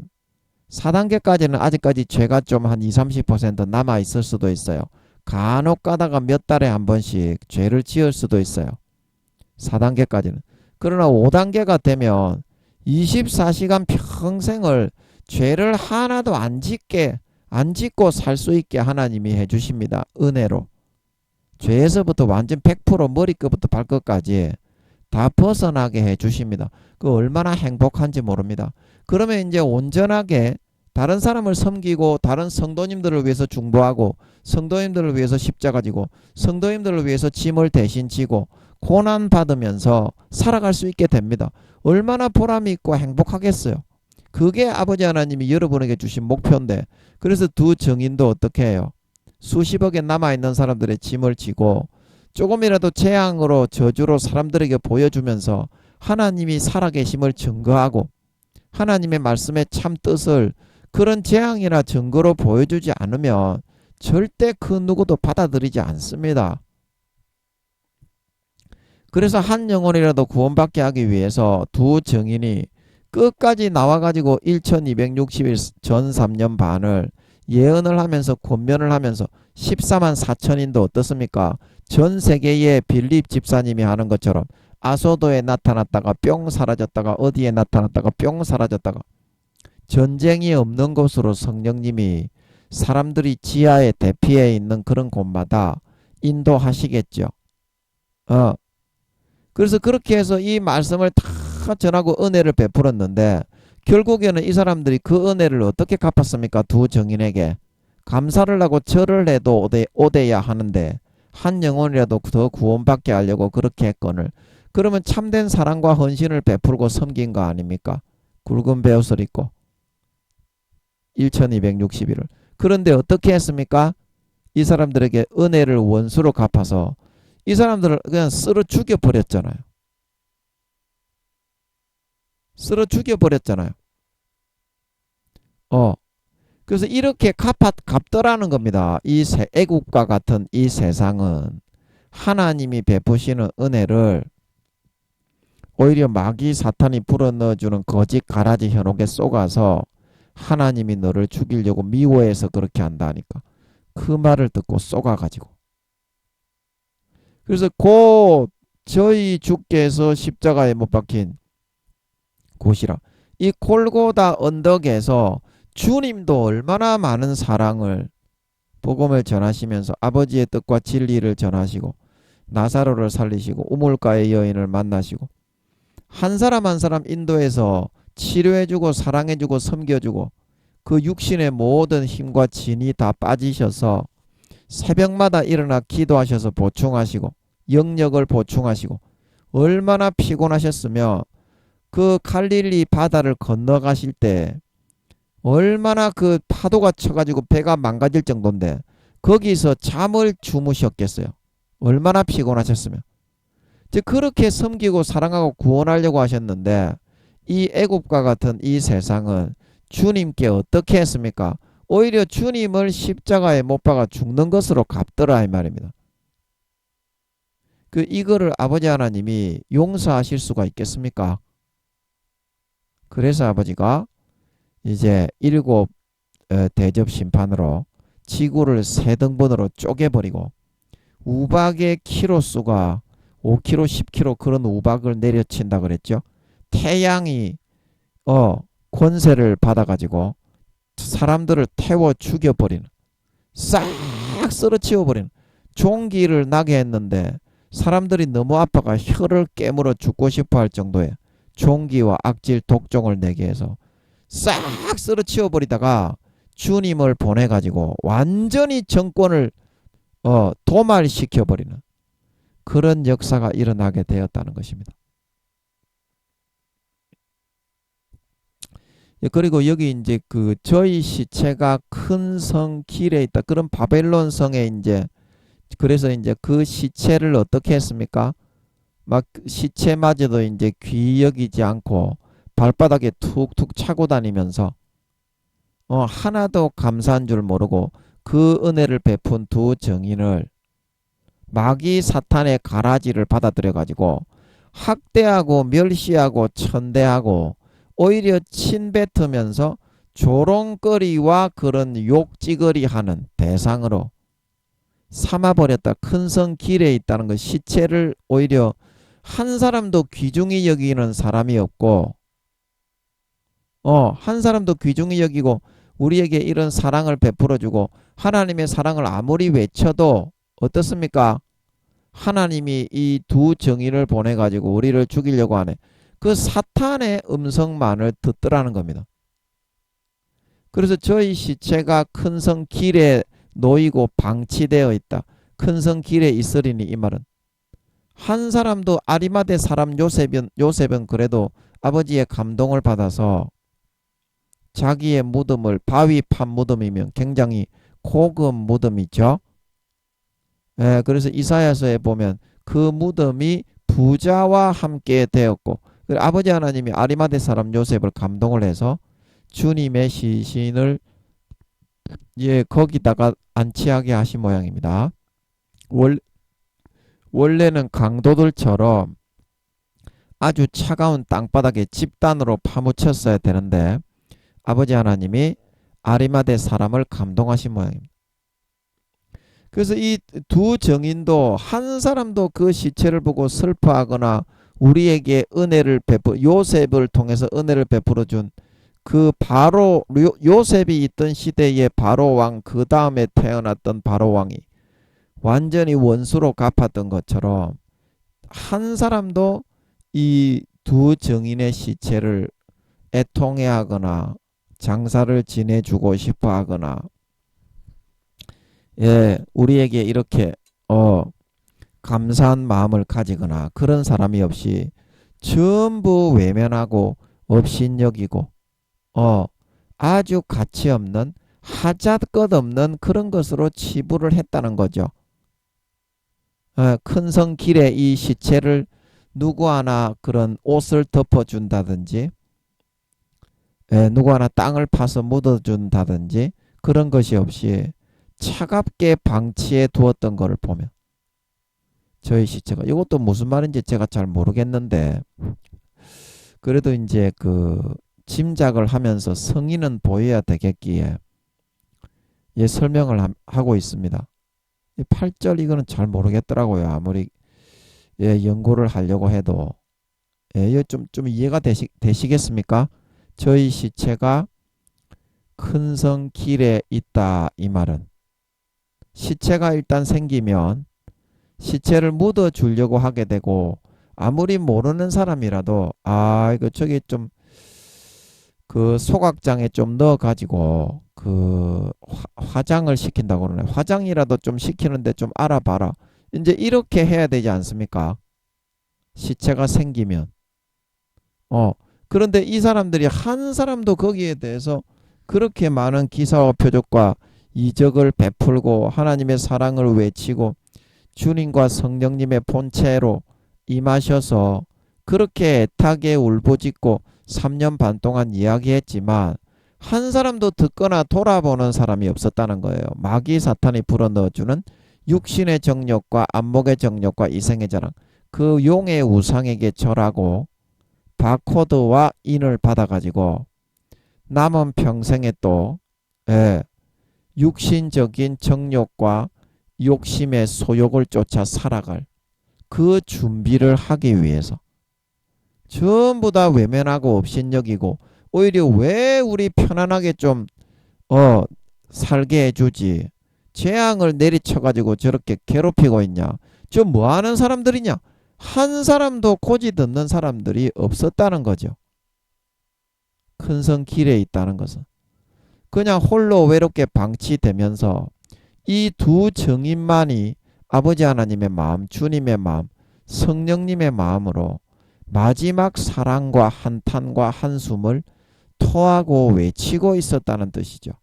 4단계까지는 아직까지 죄가 좀 한 20-30% 남아있을 수도 있어요. 간혹 가다가 몇 달에 한 번씩 죄를 지을 수도 있어요. 4단계까지는. 그러나 5단계가 되면 24시간 평생을 죄를 하나도 안 짓고 살 수 있게 하나님이 해주십니다. 은혜로. 죄에서부터 완전 100% 머리끝부터 발끝까지 다 벗어나게 해주십니다. 그 얼마나 행복한지 모릅니다. 그러면 이제 온전하게 다른 사람을 섬기고 다른 성도님들을 위해서 중보하고 성도님들을 위해서 십자가 지고 성도님들을 위해서 짐을 대신 지고 고난 받으면서 살아갈 수 있게 됩니다. 얼마나 보람이 있고 행복하겠어요. 그게 아버지 하나님이 여러분에게 주신 목표인데, 그래서 두 증인도 어떻게 해요? 수십억에 남아있는 사람들의 짐을 지고 조금이라도 재앙으로 저주로 사람들에게 보여주면서 하나님이 살아계심을 증거하고 하나님의 말씀의 참 뜻을 그런 재앙이나 증거로 보여주지 않으면 절대 그 누구도 받아들이지 않습니다. 그래서 한 영혼이라도 구원받게 하기 위해서 두 증인이 끝까지 나와가지고 1260일 전 3년 반을 예언을 하면서 권면을 하면서 14만 4천인도 어떻습니까? 전 세계의 빌립 집사님이 하는 것처럼 아소도에 나타났다가 뿅 사라졌다가 어디에 나타났다가 뿅 사라졌다가 전쟁이 없는 곳으로 성령님이 사람들이 지하에 대피해 있는 그런 곳마다 인도하시겠죠. 그래서 그렇게 해서 이 말씀을 다 전하고 은혜를 베풀었는데 결국에는 이 사람들이 그 은혜를 어떻게 갚았습니까? 두 증인에게 감사를 하고 절을 해도 오대야 하는데 한 영혼이라도 더 구원받게 하려고 그렇게 했거늘 그러면 참된 사랑과 헌신을 베풀고 섬긴 거 아닙니까? 굵은 베옷을 입고 1260일을. 그런데 어떻게 했습니까? 이 사람들에게 은혜를 원수로 갚아서 이 사람들을 그냥 쓸어 죽여버렸잖아요. 쓸어 죽여버렸잖아요. 그래서 이렇게 갚더라는 겁니다. 이 애국과 같은 이 세상은 하나님이 베푸시는 은혜를 오히려 마귀 사탄이 불어넣어주는 거짓 가라지 현혹에 쏘가서 하나님이 너를 죽이려고 미워해서 그렇게 한다니까. 그 말을 듣고 쏘가가지고. 그래서 곧 저희 주께서 십자가에 못 박힌 곳이라. 이 골고다 언덕에서 주님도 얼마나 많은 사랑을 복음을 전하시면서 아버지의 뜻과 진리를 전하시고 나사로를 살리시고 우물가의 여인을 만나시고 한 사람 한 사람 인도해서 치료해주고 사랑해주고 섬겨주고 그 육신의 모든 힘과 진이 다 빠지셔서 새벽마다 일어나 기도하셔서 보충하시고 영력을 보충하시고 얼마나 피곤하셨으며 그 갈릴리 바다를 건너가실 때 얼마나 그 파도가 쳐가지고 배가 망가질 정도인데 거기서 잠을 주무셨겠어요. 얼마나 피곤하셨으면. 즉 그렇게 섬기고 사랑하고 구원하려고 하셨는데 이 애굽과 같은 이 세상은 주님께 어떻게 했습니까? 오히려 주님을 십자가에 못 박아 죽는 것으로 갚더라 이 말입니다. 이거를 아버지 하나님이 용서하실 수가 있겠습니까? 그래서 아버지가 이제 7 대접 심판으로 지구를 3등분으로 쪼개버리고 우박의 키로수가 5kg, 10kg 그런 우박을 내려친다 그랬죠. 태양이 권세를 받아가지고 사람들을 태워 죽여버리는 싹 썰어치워버리는 종기를 나게 했는데 사람들이 너무 아파가 혀를 깨물어 죽고 싶어 할 정도의 종기와 악질 독종을 내게 해서 싹 썰어치워버리다가 주님을 보내가지고 완전히 정권을 도말시켜버리는 그런 역사가 일어나게 되었다는 것입니다. 그리고 여기 이제 저희 시체가 큰 성 길에 있다. 그런 바벨론 성에 이제 그래서 이제 그 시체를 어떻게 했습니까? 막 시체마저도 이제 귀히 여기지 않고 발바닥에 툭툭 차고 다니면서 하나도 감사한 줄 모르고 그 은혜를 베푼 두 증인을 마귀 사탄의 가라지를 받아들여 가지고 학대하고 멸시하고 천대하고 오히려 침뱉으면서 조롱거리와 그런 욕지거리하는 대상으로 삼아버렸다. 큰 성 길에 있다는 것, 시체를 오히려 한 사람도 귀중히 여기는 사람이 없고 한 사람도 귀중히 여기고 우리에게 이런 사랑을 베풀어주고 하나님의 사랑을 아무리 외쳐도 어떻습니까? 하나님이 이 두 정의를 보내가지고 우리를 죽이려고 하네. 그 사탄의 음성만을 듣더라는 겁니다. 그래서 저희 시체가 큰 성 길에 놓이고 방치되어 있다. 큰 성 길에 있으리니, 이 말은 한 사람도 아리마대 사람 요셉은 그래도 아버지의 감동을 받아서 자기의 무덤을, 바위 판 무덤이면 굉장히 고급 무덤이죠. 그래서 이사야서에 보면 그 무덤이 부자와 함께 되었고, 아버지 하나님이 아리마대 사람 요셉을 감동을 해서 주님의 시신을 거기다가 안치하게 하신 모양입니다. 원래는 강도들처럼 아주 차가운 땅바닥에 집단으로 파묻혔어야 되는데 아버지 하나님이 아리마대 사람을 감동하신 모양입니다. 그래서 이 두 정인도 한 사람도 그 시체를 보고 슬퍼하거나 우리에게 은혜를 요셉을 통해서 은혜를 베풀어 준 그 바로 요셉이 있던 시대의 바로 왕, 그 다음에 태어났던 바로 왕이 완전히 원수로 갚았던 것처럼 한 사람도 이 두 정인의 시체를 애통해하거나 장사를 지내주고 싶어하거나 우리에게 이렇게 감사한 마음을 가지거나 그런 사람이 없이 전부 외면하고 업신여기고 아주 가치없는 하잘것없는 그런 것으로 치부를 했다는 거죠. 큰 성 길에 이 시체를 누구 하나 그런 옷을 덮어준다든지 누구 하나 땅을 파서 묻어준다든지 그런 것이 없이 차갑게 방치해 두었던 것을 보면 저희 시체가, 이것도 무슨 말인지 제가 잘 모르겠는데 그래도 이제 그 짐작을 하면서 성의는 보여야 되겠기에 설명을 하고 있습니다. 8절 이거는 잘 모르겠더라고요. 아무리 연구를 하려고 해도 이거 좀 이해가 되시겠습니까? 저희 시체가 큰 성 길에 있다, 이 말은 시체가 일단 생기면 시체를 묻어 주려고 하게 되고 아무리 모르는 사람이라도 이거 저기 좀 그 소각장에 좀 넣어 가지고 그 화장을 시킨다고 그러네. 화장이라도 좀 시키는데 좀 알아봐라. 이제 이렇게 해야 되지 않습니까? 시체가 생기면 그런데 이 사람들이 한 사람도 거기에 대해서 그렇게 많은 기사와 표적과 이적을 베풀고 하나님의 사랑을 외치고 주님과 성령님의 본체로 임하셔서 그렇게 애타게 울부짖고 3년 반 동안 이야기했지만 한 사람도 듣거나 돌아보는 사람이 없었다는 거예요. 마귀 사탄이 불어넣어주는 육신의 정욕과 안목의 정욕과 이생의 자랑, 그 용의 우상에게 절하고 바코드와 인을 받아가지고 남은 평생에 또 육신적인 정욕과 욕심의 소욕을 쫓아 살아갈 그 준비를 하기 위해서 전부 다 외면하고 업신여기고 오히려 왜 우리 편안하게 좀 살게 해주지, 재앙을 내리쳐가지고 저렇게 괴롭히고 있냐, 저 뭐하는 사람들이냐, 한 사람도 고지 듣는 사람들이 없었다는 거죠. 큰 성 길에 있다는 것은 그냥 홀로 외롭게 방치되면서 이 두 정인만이 아버지 하나님의 마음, 주님의 마음, 성령님의 마음으로 마지막 사랑과 한탄과 한숨을 토하고 외치고 있었다는 뜻이죠.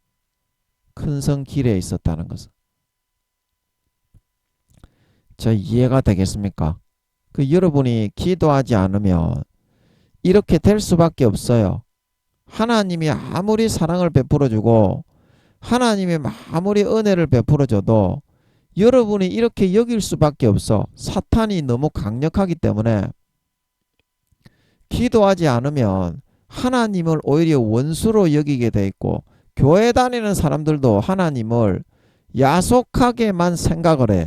큰 성 길에 있었다는 것은. 저 이해가 되겠습니까? 여러분이 기도하지 않으면 이렇게 될 수밖에 없어요. 하나님이 아무리 사랑을 베풀어주고 하나님이 아무리 은혜를 베풀어줘도 여러분이 이렇게 여길 수밖에 없어. 사탄이 너무 강력하기 때문에 기도하지 않으면 하나님을 오히려 원수로 여기게 돼 있고, 교회 다니는 사람들도 하나님을 야속하게만 생각을 해.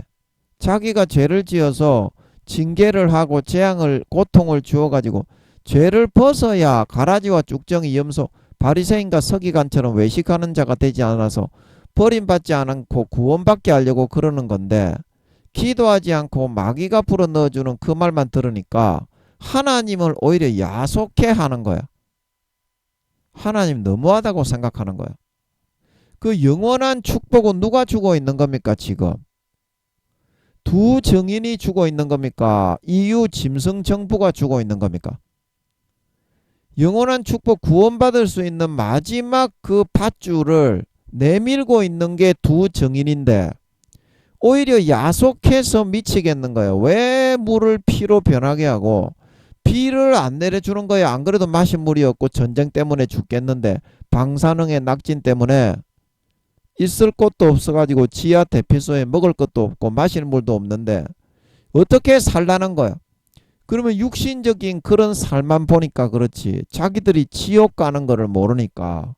자기가 죄를 지어서 징계를 하고 재앙을 고통을 주어가지고 죄를 벗어야 가라지와 쭉정이 염소 바리새인과 서기관처럼 외식하는 자가 되지 않아서 버림받지 않고 구원받게 하려고 그러는 건데, 기도하지 않고 마귀가 불어 넣어주는 그 말만 들으니까 하나님을 오히려 야속해 하는 거야. 하나님 너무하다고 생각하는 거야. 그 영원한 축복은 누가 주고 있는 겁니까? 지금 두 증인이 주고 있는 겁니까? EU 짐승 정부가 주고 있는 겁니까? 영원한 축복 구원받을 수 있는 마지막 그 밧줄을 내밀고 있는 게 두 증인인데 오히려 야속해서 미치겠는 거예요. 왜 물을 피로 변하게 하고 비를 안 내려주는 거예요. 안 그래도 마실 물이 없고 전쟁 때문에 죽겠는데, 방사능의 낙진 때문에 있을 곳도 없어가지고 지하 대피소에 먹을 것도 없고 마실 물도 없는데 어떻게 살라는 거야. 그러면 육신적인 그런 삶만 보니까 그렇지 자기들이 지옥 가는 거를 모르니까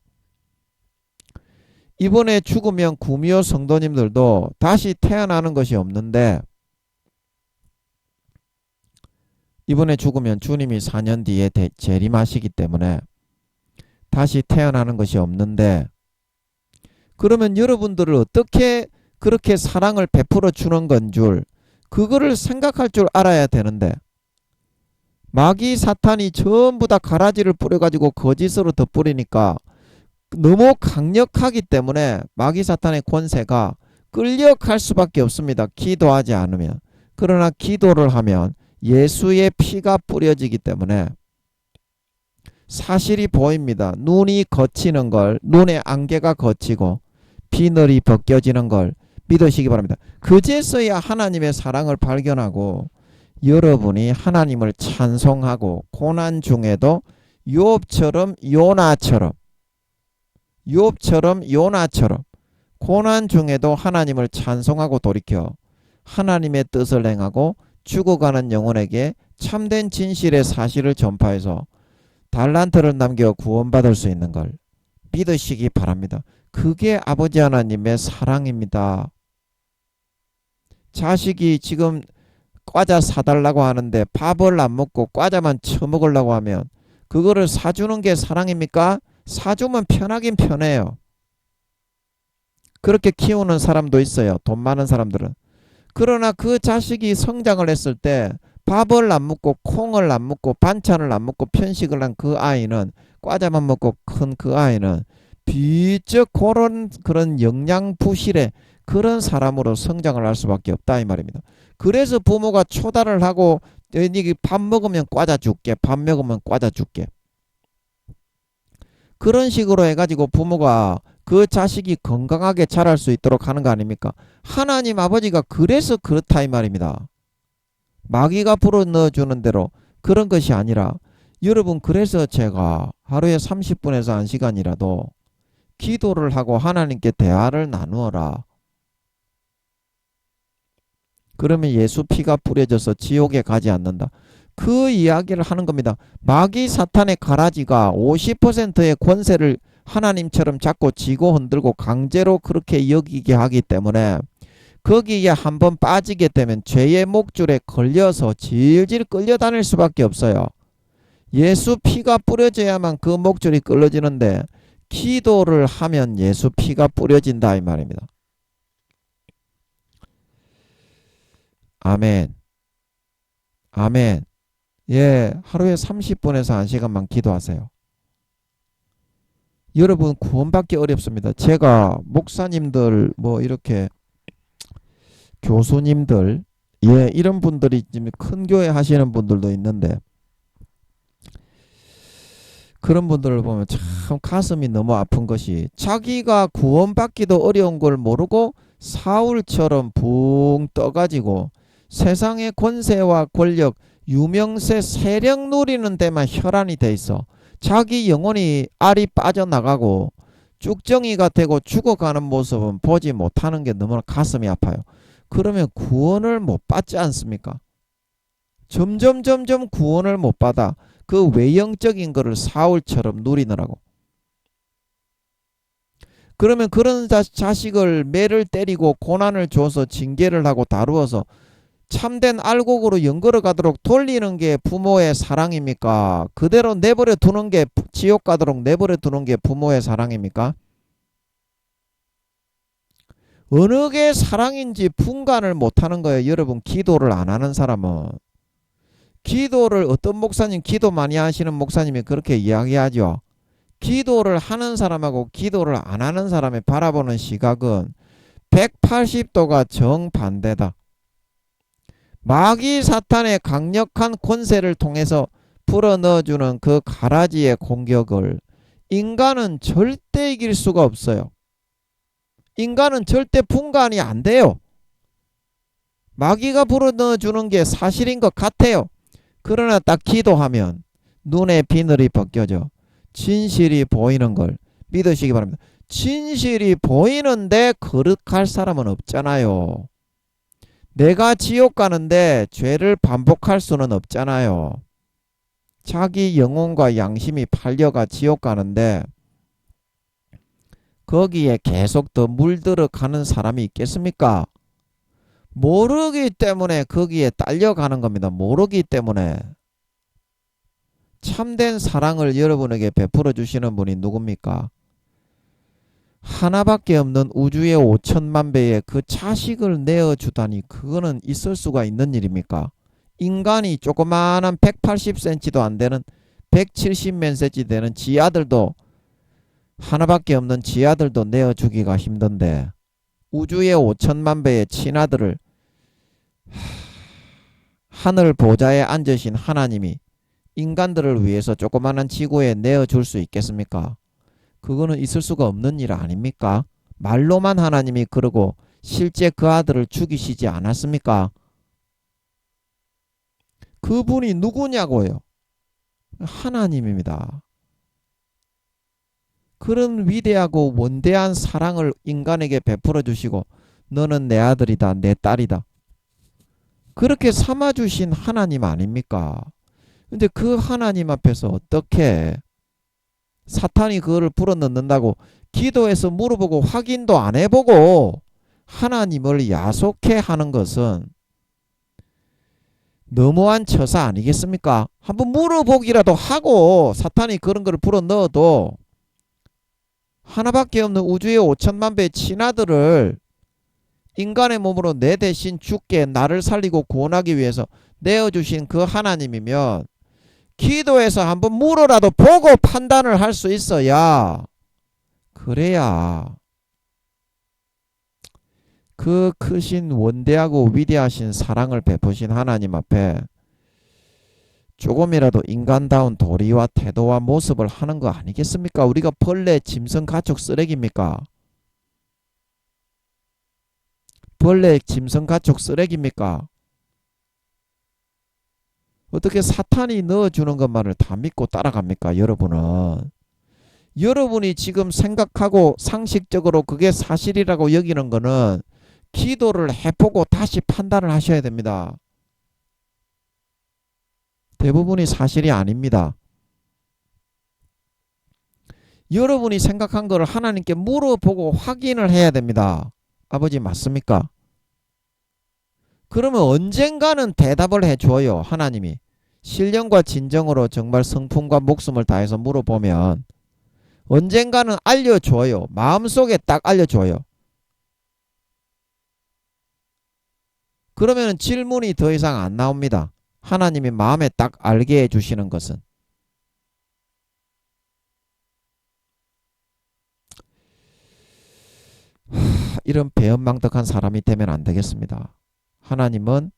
이번에 죽으면 구미호 성도님들도 다시 태어나는 것이 없는데, 이번에 죽으면 주님이 4년 뒤에 재림하시기 때문에 다시 태어나는 것이 없는데, 그러면 여러분들을 어떻게 그렇게 사랑을 베풀어 주는 건 줄, 그거를 생각할 줄 알아야 되는데, 마귀 사탄이 전부 다 가라지를 뿌려가지고 거짓으로 덧뿌리니까 너무 강력하기 때문에 마귀 사탄의 권세가 끌려갈 수밖에 없습니다. 기도하지 않으면. 그러나 기도를 하면 예수의 피가 뿌려지기 때문에 사실이 보입니다. 눈이 거치는 걸, 눈의 안개가 거치고 비늘이 벗겨지는 걸 믿으시기 바랍니다. 그제서야 하나님의 사랑을 발견하고 여러분이 하나님을 찬송하고 고난 중에도 욥처럼 요나처럼 고난 중에도 하나님을 찬송하고 돌이켜 하나님의 뜻을 행하고 죽어가는 영혼에게 참된 진실의 사실을 전파해서 달란트를 남겨 구원받을 수 있는 걸 믿으시기 바랍니다. 그게 아버지 하나님의 사랑입니다. 자식이 지금 과자 사달라고 하는데 밥을 안 먹고 과자만 처먹으려고 하면 그거를 사주는 게 사랑입니까? 사주면 편하긴 편해요. 그렇게 키우는 사람도 있어요. 돈 많은 사람들은. 그러나 그 자식이 성장을 했을 때 밥을 안 먹고 콩을 안 먹고 반찬을 안 먹고 편식을 한 그 아이는, 과자만 먹고 큰 그 아이는 비쩍 그런 영양 부실의 그런 사람으로 성장을 할 수밖에 없다 이 말입니다. 그래서 부모가 초달을 하고 밥 먹으면 과자 줄게, 밥 먹으면 과자 줄게, 그런 식으로 해가지고 부모가 그 자식이 건강하게 자랄 수 있도록 하는 거 아닙니까? 하나님 아버지가 그래서 그렇다 이 말입니다. 마귀가 불어 넣어주는 대로 그런 것이 아니라, 여러분 그래서 제가 하루에 30분에서 1시간이라도 기도를 하고 하나님께 대화를 나누어라. 그러면 예수 피가 뿌려져서 지옥에 가지 않는다. 그 이야기를 하는 겁니다. 마귀 사탄의 가라지가 50%의 권세를 하나님처럼 잡고 쥐고 흔들고 강제로 그렇게 여기게 하기 때문에 거기에 한번 빠지게 되면 죄의 목줄에 걸려서 질질 끌려다닐 수밖에 없어요. 예수 피가 뿌려져야만 그 목줄이 끌어지는데 기도를 하면 예수 피가 뿌려진다 이 말입니다. 아멘. 아멘. 예, 하루에 30분에서 1시간만 기도하세요. 여러분 구원받기 어렵습니다. 제가 목사님들 뭐 이렇게 교수님들, 예, 이런 분들이 지금 큰 교회 하시는 분들도 있는데 그런 분들을 보면 참 가슴이 너무 아픈 것이, 자기가 구원받기도 어려운 걸 모르고 사울처럼 붕 떠가지고 세상의 권세와 권력, 유명세 세력 누리는 데만 혈안이 돼 있어. 자기 영혼이 알이 빠져나가고 쭉정이가 되고 죽어가는 모습은 보지 못하는 게 너무나 가슴이 아파요. 그러면 구원을 못 받지 않습니까? 점점 구원을 못 받아. 그 외형적인 거를 사울처럼 누리느라고. 그러면 그런 자식을 매를 때리고 고난을 줘서 징계를 하고 다루어서 참된 알곡으로 연걸어 가도록 돌리는 게 부모의 사랑입니까? 그대로 내버려 두는 게 지옥 가도록 내버려 두는 게 부모의 사랑입니까? 어느 게 사랑인지 분간을 못하는 거예요. 여러분, 기도를 안 하는 사람은. 기도를 어떤 목사님, 기도 많이 하시는 목사님이 그렇게 이야기하죠. 기도를 하는 사람하고 기도를 안 하는 사람의 바라보는 시각은 180도가 정반대다. 마귀 사탄의 강력한 권세를 통해서 불어넣어주는 그 가라지의 공격을 인간은 절대 이길 수가 없어요. 인간은 절대 분간이 안 돼요. 마귀가 불어넣어주는 게 사실인 것 같아요. 그러나 딱 기도하면 눈에 비늘이 벗겨져 진실이 보이는 걸 믿으시기 바랍니다. 진실이 보이는데 거룩할 사람은 없잖아요. 내가 지옥 가는데 죄를 반복할 수는 없잖아요. 자기 영혼과 양심이 팔려가 지옥 가는데 거기에 계속 더 물들어 가는 사람이 있겠습니까? 모르기 때문에 거기에 딸려가는 겁니다. 모르기 때문에. 참된 사랑을 여러분에게 베풀어 주시는 분이 누굽니까? 하나밖에 없는 우주의 5천만 배의 그 자식을 내어주다니 그거는 있을 수가 있는 일입니까? 인간이 조그마한 180cm도 안 되는 170몇 cm 되는 지 아들도 하나밖에 없는 지 아들도 내어주기가 힘든데 우주의 5천만 배의 친아들을 하늘 보좌에 앉으신 하나님이 인간들을 위해서 조그마한 지구에 내어줄 수 있겠습니까? 그거는 있을 수가 없는 일 아닙니까? 말로만 하나님이 그러고 실제 그 아들을 죽이시지 않았습니까? 그분이 누구냐고요? 하나님입니다. 그런 위대하고 원대한 사랑을 인간에게 베풀어 주시고 너는 내 아들이다, 내 딸이다. 그렇게 삼아주신 하나님 아닙니까? 근데 그 하나님 앞에서 어떻게 사탄이 그거를 불어넣는다고 기도해서 물어보고 확인도 안 해보고 하나님을 야속해 하는 것은 너무한 처사 아니겠습니까? 한번 물어보기라도 하고 사탄이 그런 걸 불어넣어도 하나밖에 없는 우주의 5천만 배의 친아들을 인간의 몸으로 내 대신 죽게 나를 살리고 구원하기 위해서 내어주신 그 하나님이면 기도해서 한번 물어라도 보고 판단을 할 수 있어야 그래야 그 크신 원대하고 위대하신 사랑을 베푸신 하나님 앞에 조금이라도 인간다운 도리와 태도와 모습을 하는 거 아니겠습니까? 우리가 벌레, 짐승, 가축, 쓰레기입니까? 벌레, 짐승, 가축, 쓰레기입니까? 어떻게 사탄이 넣어주는 것만을 다 믿고 따라갑니까? 여러분은. 여러분이 지금 생각하고 상식적으로 그게 사실이라고 여기는 거는 기도를 해보고 다시 판단을 하셔야 됩니다. 대부분이 사실이 아닙니다. 여러분이 생각한 거를 하나님께 물어보고 확인을 해야 됩니다. 아버지 맞습니까? 그러면 언젠가는 대답을 해줘요. 하나님이. 신령과 진정으로 정말 성품과 목숨을 다해서 물어보면 언젠가는 알려줘요. 마음속에 딱 알려줘요. 그러면 질문이 더 이상 안 나옵니다. 하나님이 마음에 딱 알게 해주시는 것은. 이런 배은망덕한 사람이 되면 안 되겠습니다. 하나님은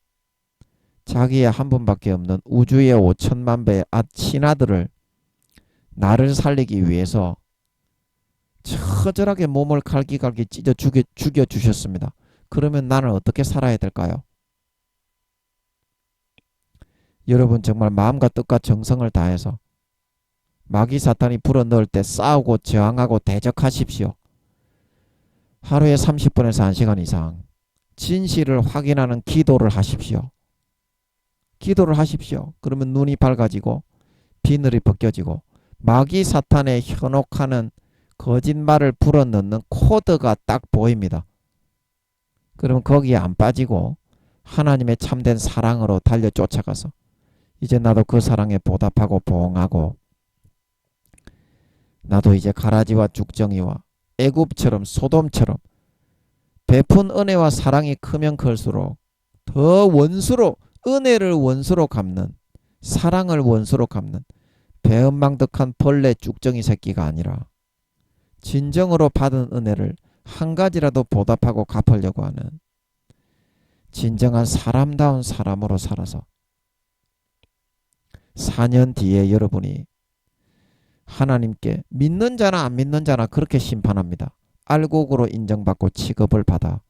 자기의 한 분밖에 없는 우주의 5천만 배의 친아들을 나를 살리기 위해서 처절하게 몸을 갈기갈기 찢어 죽여주셨습니다. 그러면 나는 어떻게 살아야 될까요? 여러분 정말 마음과 뜻과 정성을 다해서 마귀 사탄이 불어넣을 때 싸우고 저항하고 대적하십시오. 하루에 30분에서 1시간 이상 진실을 확인하는 기도를 하십시오. 기도를 하십시오. 그러면 눈이 밝아지고 비늘이 벗겨지고 마귀 사탄의 현혹하는 거짓말을 불어넣는 코드가 딱 보입니다. 그러면 거기에 안 빠지고 하나님의 참된 사랑으로 달려 쫓아가서 이제 나도 그 사랑에 보답하고 보응하고 나도 이제 가라지와 죽정이와 애굽처럼 소돔처럼 베푼 은혜와 사랑이 크면 클수록 더 원수로 은혜를 원수로 갚는 사랑을 원수로 갚는 배은망덕한 벌레 쭉정이 새끼가 아니라 진정으로 받은 은혜를 한 가지라도 보답하고 갚으려고 하는 진정한 사람다운 사람으로 살아서 4년 뒤에 여러분이 하나님께 믿는 자나 안 믿는 자나 그렇게 심판합니다. 알곡으로 인정받고 취급을 받아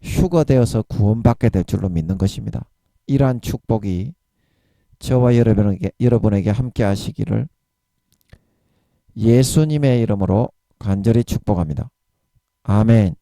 휴거되어서 구원받게 될 줄로 믿는 것입니다. 이러한 축복이 저와 여러분에게 함께 하시기를 예수님의 이름으로 간절히 축복합니다. 아멘.